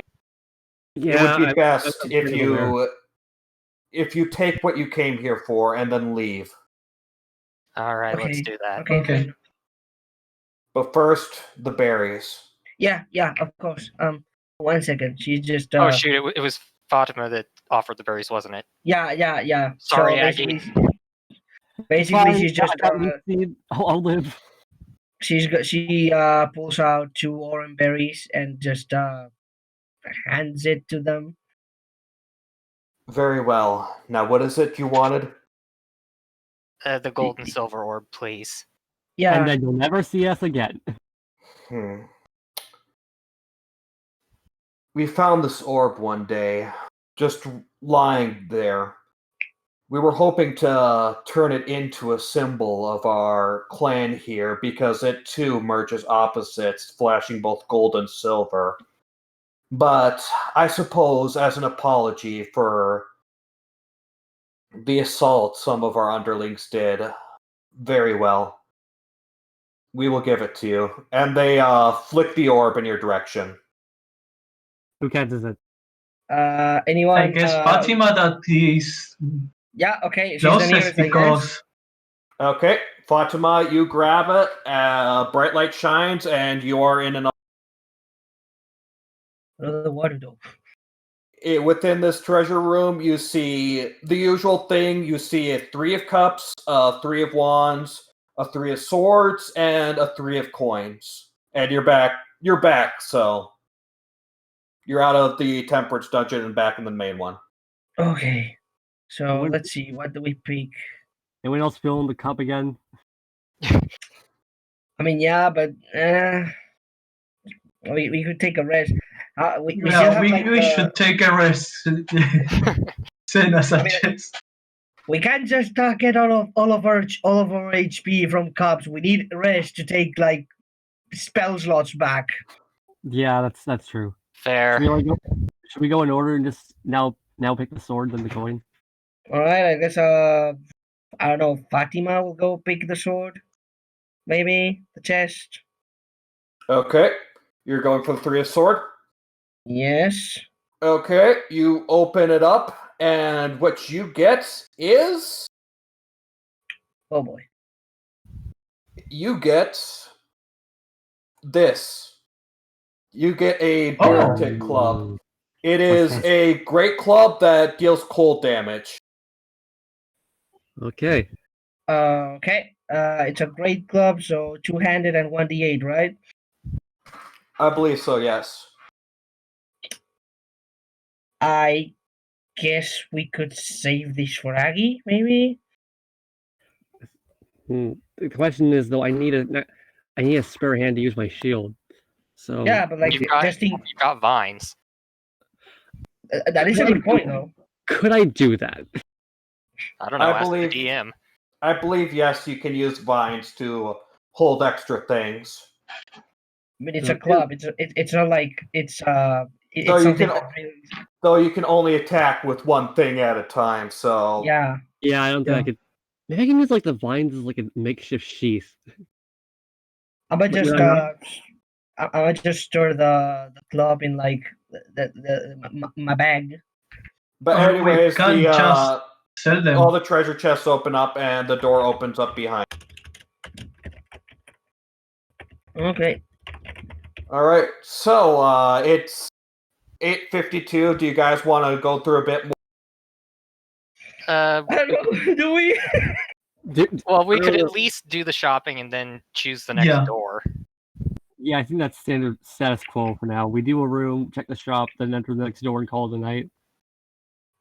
Yeah, it would be best I'm if you take what you came here for and then leave. All right, Okay. let's do that. Okay. But first, the berries. Yeah, of course. 1 second. She's just. Oh shoot! It was Fatima that offered the berries, wasn't it? Yeah. Sorry, so Aggie. basically, she's just. I'll live. She pulls out 2 orange berries and just hands it to them. Very well. Now, what is it you wanted? The gold and silver orb, please. Yeah. And then you'll never see us again. We found this orb one day, just lying there. We were hoping to turn it into a symbol of our clan here because it too merges opposites, flashing both gold and silver. But I suppose as an apology for the assault some of our underlings did, very well. We will give it to you. And they flick the orb in your direction. Who catches it? Anyone? I guess Fatima that is Yeah, okay. She's the closest nearest, I guess. because Okay, Fatima, you grab it. Bright light shines, and you are in an. What to do? Within this treasure room, you see the usual thing. You see a 3 of cups, a 3 of wands, a 3 of swords, and a 3 of coins. And you're back. You're back. So you're out of the temperance dungeon and back in the main one. Okay. So Anyone- let's see. What do we pick? Anyone else fill in the cup again? I mean, yeah, but we could take a rest. We still yeah, have we should take a rest. Sena suggests. We can't just get all of our HP from cups. We need rest to take like spell slots back. Yeah, that's true. Fair. Should we go in order and just now pick the sword then the coin? All right, I guess I don't know. Fatima will go pick the sword, maybe the chest. Okay, you're going for the 3 of sword. Yes. Okay, you open it up, and what you get is Oh boy. you get this. You get a Beartic club. It is a great club that deals cold damage. Okay. Okay. It's a great club, so 2-handed and 1d8, right? I believe so, yes. I guess we could save this for Aggie, maybe. The question is though, I need a spare hand to use my shield. So Yeah, but like You've got vines. that is a good point, though. could I do that? I don't know. Ask the DM. I believe yes, you can use vines to hold extra things. I mean, it's a club. It's not like it's Though you can only attack with one thing at a time. So yeah. Yeah, I don't think I could. Maybe I can use like the vines as like a makeshift sheath. I might just store the club in like my bag. But Or anyways, we can just sell them. all the treasure chests open up and the door opens up behind. Okay. All right, so it's 8:52. Do you guys want to go through a bit more? I don't know. Do we? Well, we could at least do the shopping and then choose the next door. Yeah, I think that's standard status quo for now. We do a room, check the shop, then enter the next door and call it a night.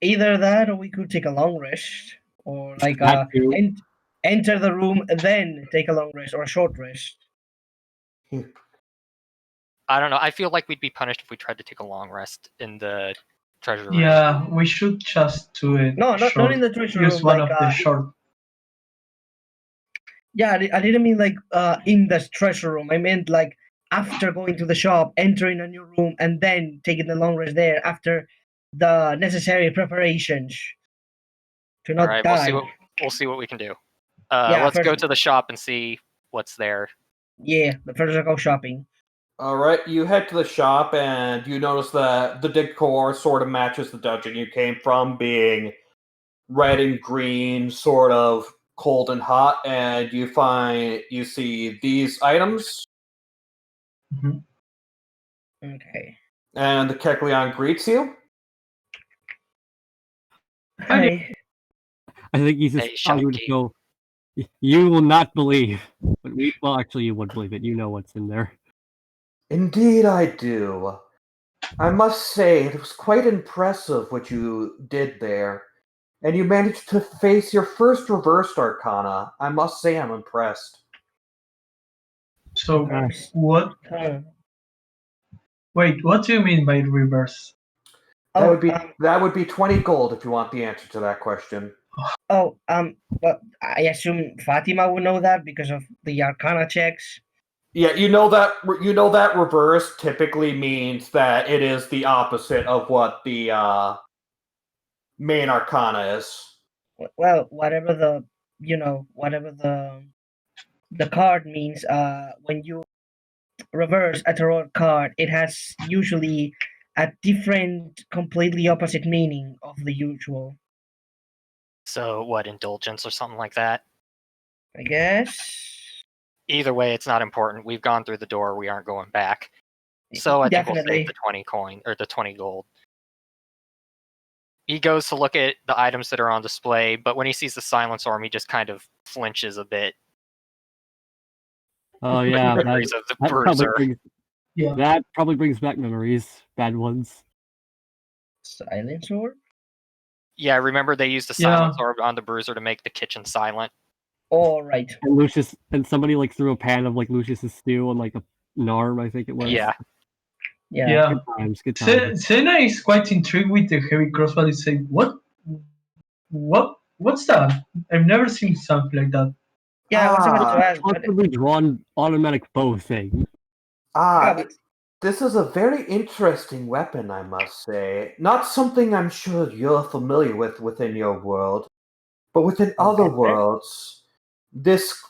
Either that, or we could take a long rest, or like enter the room then take a long rest or a short rest. I don't know. I feel like we'd be punished if we tried to take a long rest in the treasure room. Yeah, we should just do it. No, not in the treasure room. Use one of the short. Yeah, I didn't mean like in the treasure room. I meant like after going to the shop, entering a new room, and then taking the long rest there after the necessary preparations to not All right, die. We'll see what we can do. Let's go to the shop and see what's there. Yeah, but first I'll go shopping. All right, you head to the shop and you notice that the decor sort of matches the dungeon you came from, being red and green, sort of cold and hot, and you see these items. Mm-hmm. Okay. And the Kekleon greets you. Hi. I think he's just going to go. You will not believe, but actually, you would believe it. You know what's in there. Indeed, I do. I must say, it was quite impressive what you did there. And you managed to face your first reversed arcana. I must say I'm impressed. So, what? Wait, what do you mean by reverse? That would be 20 gold if you want the answer to that question. Oh, well, I assume Fatima would know that because of the Arcana checks. Yeah, you know that reverse typically means that it is the opposite of what the main arcana is. Well, whatever whatever the card means. When you reverse a tarot card, it has usually a different, completely opposite meaning of the usual. So what, indulgence or something like that? I guess. Either way, it's not important. We've gone through the door. We aren't going back. So I think we'll save the 20 coin or the 20 gold. He goes to look at the items that are on display, but when he sees the silence orb, he just kind of flinches a bit. Oh yeah, Memories of the bruiser. That probably brings back memories, bad ones. Silence orb? Yeah, remember they used the silence orb on the bruiser to make the kitchen silent. Oh, right. And somebody like threw a pan of like Lucius's stew on like a narm, I think it was. Yeah. Yeah. Good times. Senna is quite intrigued with the heavy crossbow. He said, what's that? I've never seen something like that. Yeah, I was about to ask. Possibly drawn automatic bow thing. This is a very interesting weapon, I must say. Not something I'm sure you're familiar with within your world, but within other worlds, this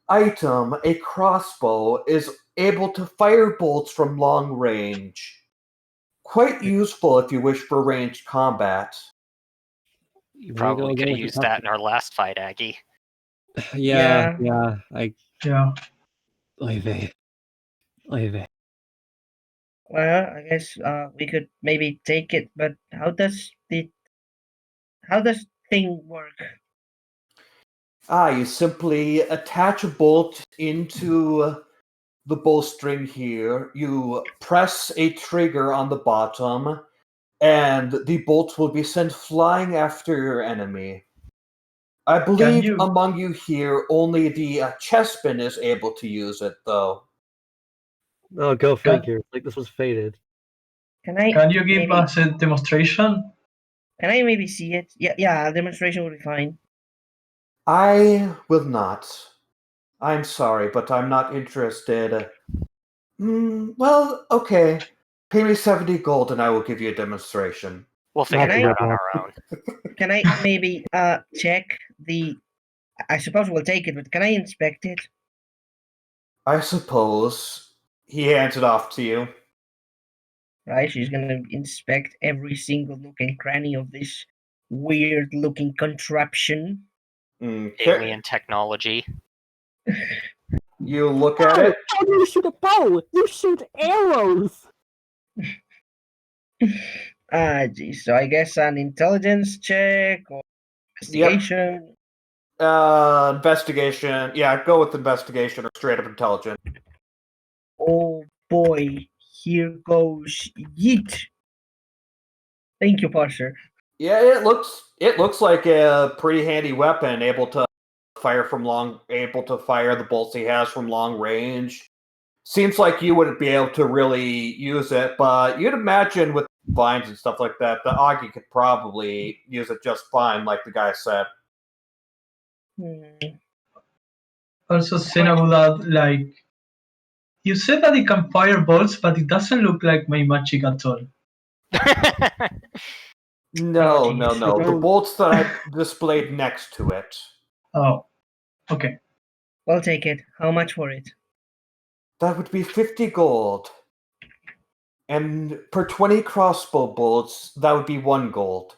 item, a crossbow, is able to fire bolts from long range. Quite useful if you wish for ranged combat. You probably could have used that in our last fight, Aggie. Yeah. Well, I guess we could maybe take it, but how does thing work? You simply attach a bolt into the bowstring here. You press a trigger on the bottom, and the bolts will be sent flying after your enemy. I believe among you here, only the chessman is able to use it, though. Oh, go figure. Like this was fated. Can you give us a demonstration? Can I maybe see it? Yeah, a demonstration would be fine. I will not. I'm sorry, but I'm not interested. Well, okay. Pay me 70 gold and I will give you a demonstration. We'll figure it out on our own. Can I maybe check the... I suppose we'll take it, but can I inspect it? I suppose. He hands it off to you. Right, she's gonna inspect every single nook and cranny of this weird-looking contraption. Alien technology. You look at it. How do you shoot a bow? You shoot arrows! Geez. So I guess an intelligence check or investigation. Yep. Investigation. Yeah, go with investigation or straight up intelligence. Oh boy, here goes yeet. Thank you, Parser. Yeah, it looks like a pretty handy weapon, able to fire the bolts he has from long range. Seems like you wouldn't be able to really use it, but you'd imagine with vines and stuff like that, the Augie could probably use it just fine, like the guy said. Also, Senna would add, like, you said that it can fire bolts, but it doesn't look like my magic at all. No. The bolts that I displayed next to it. Oh, okay. We'll take it. How much for it? That would be 50 gold. And per 20 crossbow bolts, that would be 1 gold.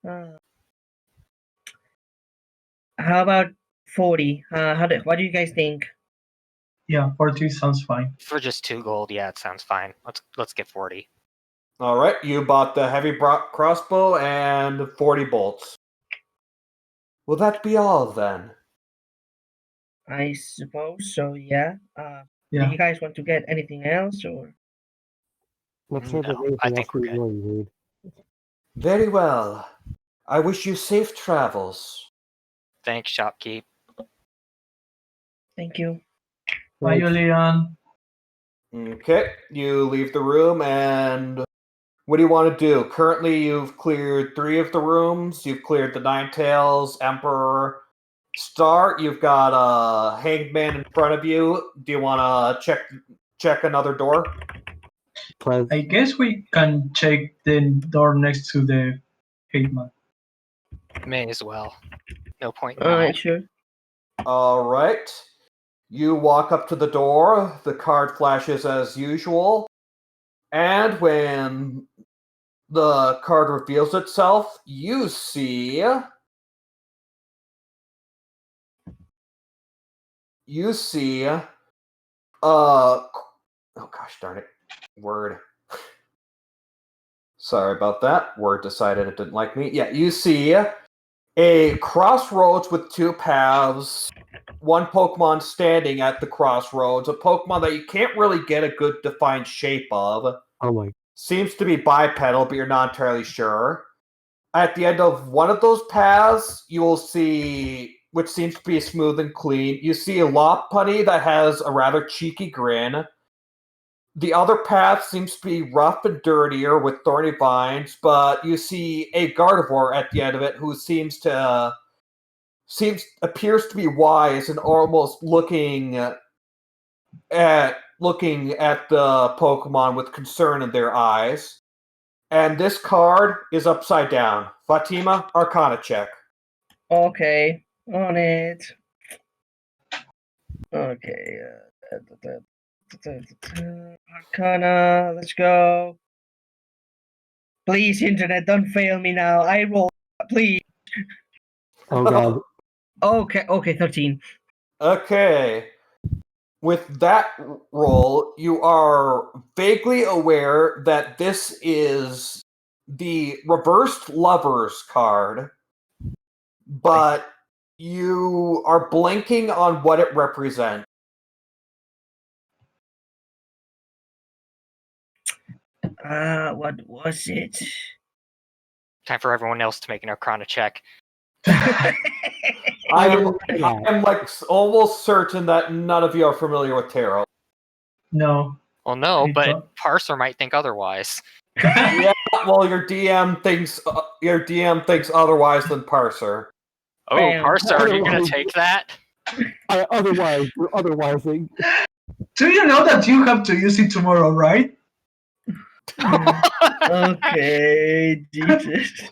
How about 40? What do you guys think? Yeah, 40 sounds fine. For just 2 gold, yeah, it sounds fine. Let's get 40. All right, you bought the heavy crossbow and 40 bolts. Will that be all then? I suppose so. Yeah. Do you guys want to get anything else, or? No, I think we're good. Very well. I wish you safe travels. Thanks, shopkeep. Thank you. Bye, Julian. Okay, you leave the room and What do you want to do? Currently, you've cleared 3 of the rooms. You've cleared the Ninetales, Emperor, Star. You've got a Hanged Man in front of you. Do you want to check another door? I guess we can check the door next to the Hitman. May as well. No point in Alright, not. sure. All right. You walk up to the door. The card flashes as usual. And when the card reveals itself, you see... oh gosh darn it. Word. Sorry about that. Word decided it didn't like me. Yeah, you see a crossroads with 2 paths. One Pokemon standing at the crossroads. A Pokemon that you can't really get a good defined shape of. Oh my. Seems to be bipedal, but you're not entirely sure. At the end of one of those paths, you will see, which seems to be smooth and clean, you see a Lopunny that has a rather cheeky grin. The other path seems to be rough and dirtier with thorny vines, but you see a Gardevoir at the end of it who appears to be wise and almost looking at the Pokemon with concern in their eyes. And this card is upside down. Fatima, Arcana check. Okay, on it. Okay. Arcana, let's go. Please, internet, don't fail me now. I roll, please. Oh god. Okay, 13. Okay. With that roll, you are vaguely aware that this is the reversed lovers card, but you are blanking on what it represents. What was it? Time for everyone else to make an Arcana check. I am like almost certain that none of you are familiar with tarot. No. Well, no, I but don't. Parser might think otherwise. Yeah, well, your DM thinks otherwise than Parser. Oh, Bam. Parser, are you gonna take that? Otherwise, Do you know that you have to use it tomorrow, right? Okay, Jesus.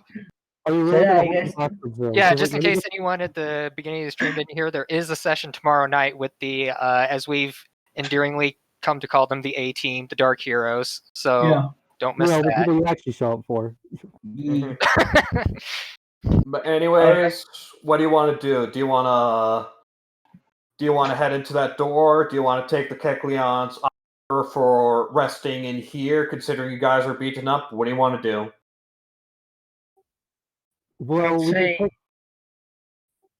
are we So really yeah, gonna I hold guess. the hostage, though? Yeah, 'Cause, just in like, when case anyone at the beginning of the stream didn't hear, there is a session tomorrow night with the, as we've endearingly come to call them, the A-Team, the Dark Heroes. So Yeah. don't miss the that. people you actually show up for. But anyways, what do you want to do? Do you want to head into that door? Do you want to take the Kecleon's offer for resting in here, considering you guys are beaten up? What do you want to do? Well, I'd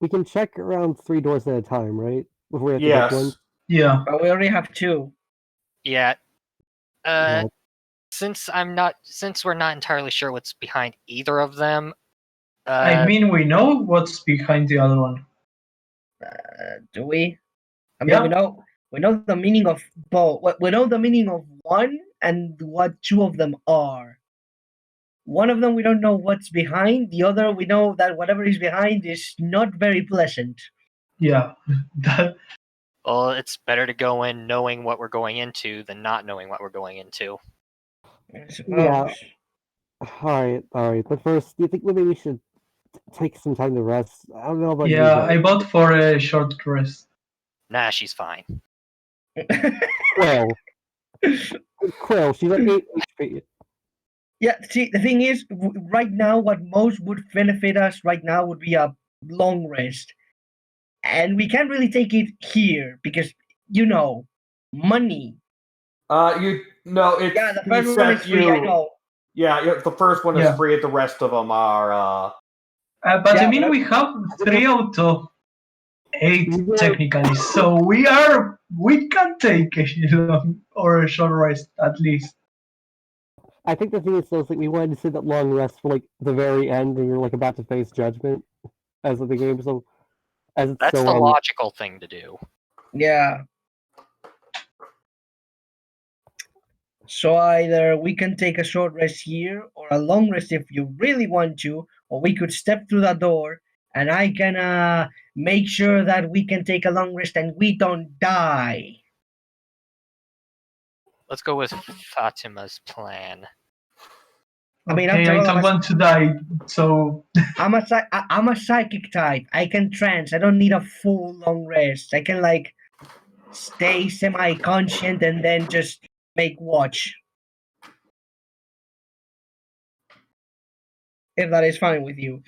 we can check around 3 doors at a time, right? Before we have to pick one. Yes. Yeah. But we only have 2. Yeah. Yeah. Since we're not entirely sure what's behind either of them, I mean, we know what's behind the other one. Do we? I mean, Yeah. we know the meaning of both. We know the meaning of one and what 2 of them are. One of them we don't know what's behind. The other we know that whatever is behind is not very pleasant. Yeah. That. well, it's better to go in knowing what we're going into than not knowing what we're going into. I suppose. Yeah. Alright. But first, do you think maybe we should take some time to rest? I don't know about you, Yeah, but I bought for a short rest. Nah, she's fine. Quill, she's at 8 HP. Yeah, see, the thing is, right now, what most would benefit us right now would be a long rest. And we can't really take it here because, money. It's Yeah, the first one is free, I know. Yeah, the first one is free. The rest of them are. But Yeah, I mean, but we have 3 out of 8 Yeah. technically, so we can take a long or a short rest at least. I think the thing is, though, is like we wanted to sit that long rest for like the very end, and you're like about to face judgment as of the game. So as it's That's so the logical thing to do. Yeah. So either we can take a short rest here, or a long rest if you really want to, or we could step through that door, and I can make sure that we can take a long rest and we don't die. Let's go with Fatima's plan. I mean, Okay, after I all, don't want to die, so I'm a psychic type. I can trance. I don't need a full long rest. I can like stay semi-conscient and then just make watch. If that is fine with you.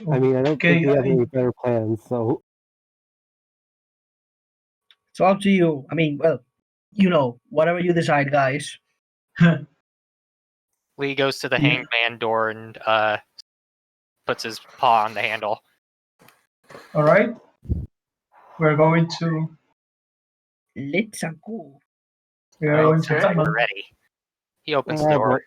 I mean, I don't okay, think we have any better plans, so It's up to you. I mean, well, whatever you decide, guys. Lee goes to the Yeah. hangman door and puts his paw on the handle. all right. We're going to Let's go. we're going to Okay. We're ready. He opens the Oh, door.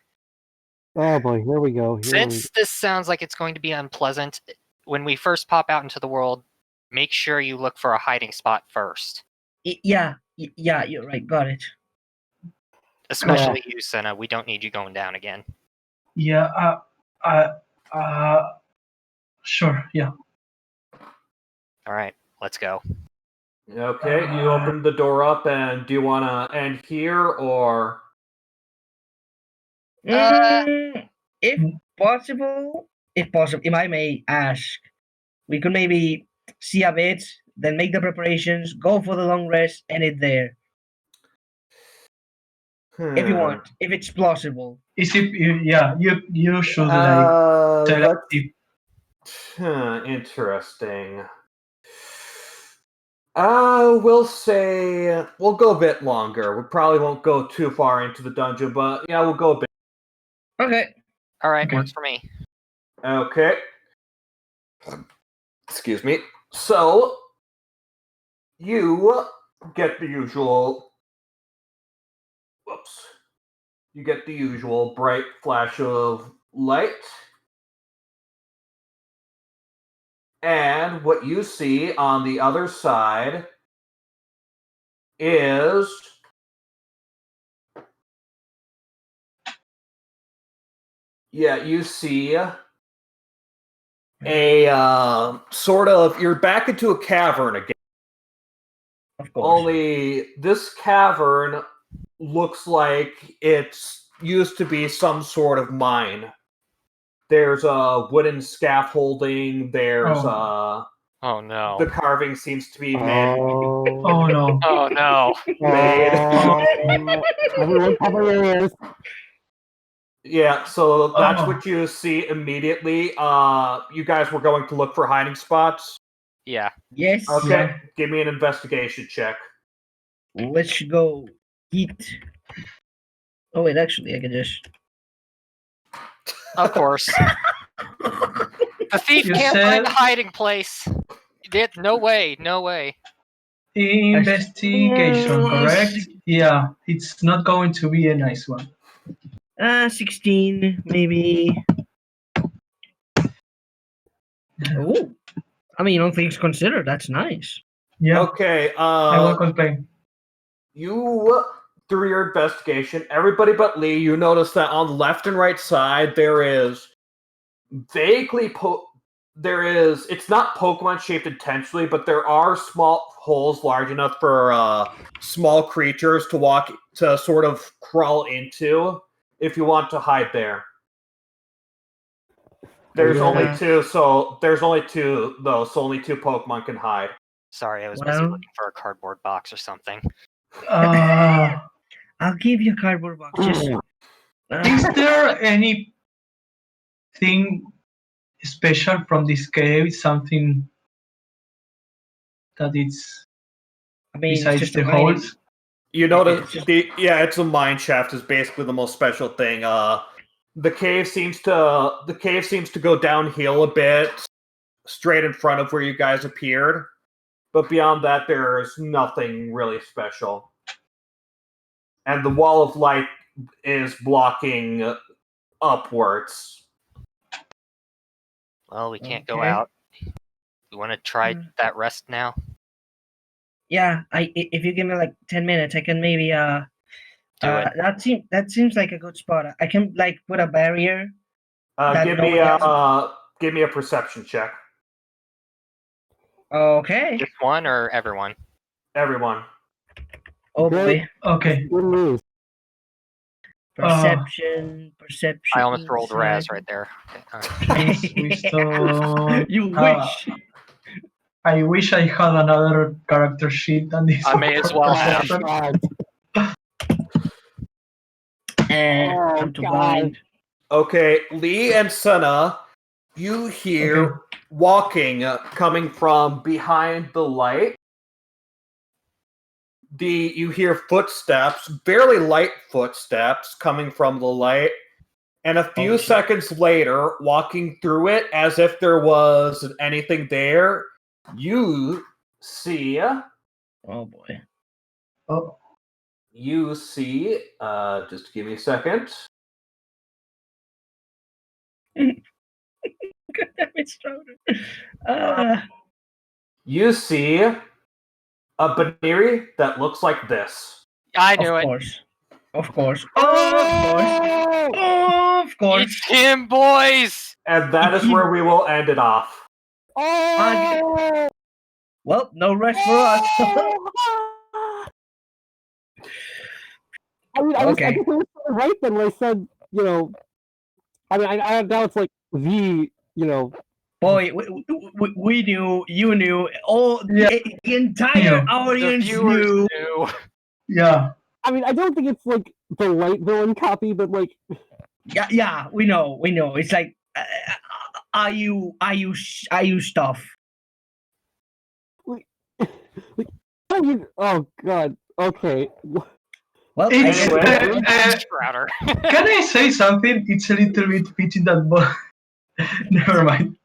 oh boy, here we go. Since this sounds like it's going to be unpleasant, when we first pop out into the world, make sure you look for a hiding spot first. Yeah, you're right. Got it. Especially you, Senna. We don't need you going down again. yeah. Sure. Yeah. All right, let's go. Okay, you open the door up, and do you want to end here, or... If possible, if I may ask, we could maybe see a bit, then make the preparations, go for the long rest, and it there. If you want, if it's plausible. Is it? Yeah. You should let's... selective. Interesting. We'll say we'll go a bit longer. We probably won't go too far into the dungeon, but yeah, we'll go a bit. Okay. All right, Okay. works for me. Okay. Excuse me. So you get the usual. Whoops. You get the usual bright flash of light. And what you see on the other side is you see a sort of, you're back into a cavern again. Of course. Only this cavern looks like it's used to be some sort of mine. There's a wooden scaffolding. There's Oh no. the carving seems to be man Oh no. Oh no. made. Everyone cover your ears. Yeah, so that's what you see immediately. You guys were going to look for hiding spots. Yeah. Yes. Okay, Yeah. give me an investigation check. Let's go eat. Oh wait, actually, I can just. Of course. The thief You can't said- find a hiding place. No way. No way. Investigation, correct? Yeah. It's not going to be a nice one. 16 maybe. Oh, I mean, all things considered, that's nice. Yeah. Okay, I won't complain. you, through your investigation, everybody but Lee, you notice that on the left and right side there is vaguely it's not Pokemon shaped intentionally, but there are small holes large enough for small creatures to sort of crawl into if you want to hide there. There's only two, so only two Pokemon can hide. Sorry, I was busy Well- looking for a cardboard box or something. I'll give you a cardboard box. Just. Is there anything special from this cave? Something that it's I mean, it's besides just the a mining. holes? You notice It's it's a mine shaft is basically the most special thing. The cave seems to go downhill a bit, straight in front of where you guys appeared. But beyond that, there's nothing really special. And the wall of light is blocking upwards. Well, we can't go Okay. out. You want to try that rest now? Yeah, if you give me like 10 minutes, I can maybe Do it. that seems like a good spot. I can like put a barrier. Give me a perception check. Okay. Just one or everyone? Everyone. Oh boy. Okay. Good news. Perception. I almost rolled Raz right there. Okay, all right. Wisdom. You wish. I wish I had another character sheet than this. I may as well have. And Oh, I'm too God. blind. Okay, Lee and Senna, you hear walking coming from behind the light. You hear footsteps, barely light footsteps coming from the light, and a few seconds later, walking through it as if there was anything there, you see. Oh boy. Oh. You see. Just give me a second. God damn it, Strouder. You see a Baniri that looks like this. I knew Of it. course. Of course. Of course. It's him, boys! And that is where we will end it off. Oh! Well, no rest for us. I mean, I Okay. guess I was right then when I said, you know, I mean, I now it's like the, you know. Boy, we knew, you knew, all the entire audience The viewers knew. Yeah. I mean, I don't think it's like the light villain copy, but like. Yeah, we know. It's like, are you stuff? Like, I mean, oh god. Okay. Well, It's, Strouder. can I say something? It's a little bit fitting that, but never mind.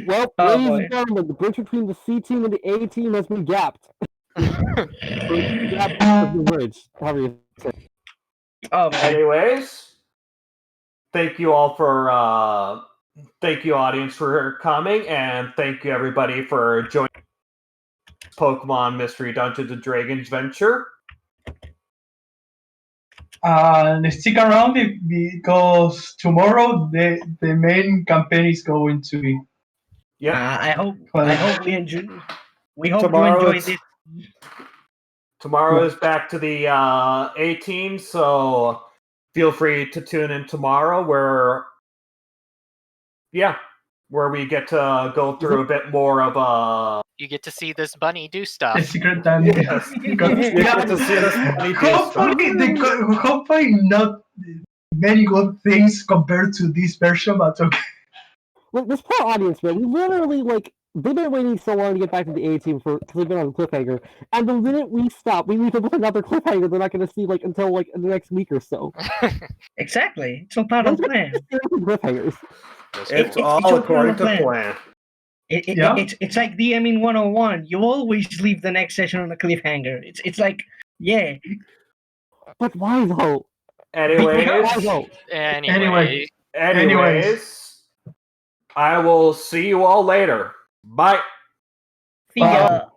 Well, Oh, ladies boy. and gentlemen, the bridge between the C team and the A team has been gapped. Gapped of the bridge. However you say. Oh, boy. Anyways, thank you all for thank you audience for coming, and thank you everybody for joining Pokemon Mystery Dungeons and Dragons venture. Stick around because tomorrow the main campaign is going to be. Yep. I hope we enjoy. We hope Tomorrow you enjoy this. Tomorrow is back to the A team, so feel free to tune in tomorrow where we get to go through a bit more of You get to see this bunny do stuff. The secret dungeon. Yes. You get to see this funny Hopefully not many good things compared to this version, but okay. Look, this poor audience, man. We literally they've been waiting so long to get back to the A team because they've been on a cliffhanger. And the minute we stop, we leave them with another cliffhanger they're not going to see until the next week or so. Exactly. It's all part of the plan. Cliffhangers. It's all according to plan. It's like DMing 101. You always leave the next session on a cliffhanger. It's like, yeah. But why though? Anyways, I will see you all later. Bye. See ya.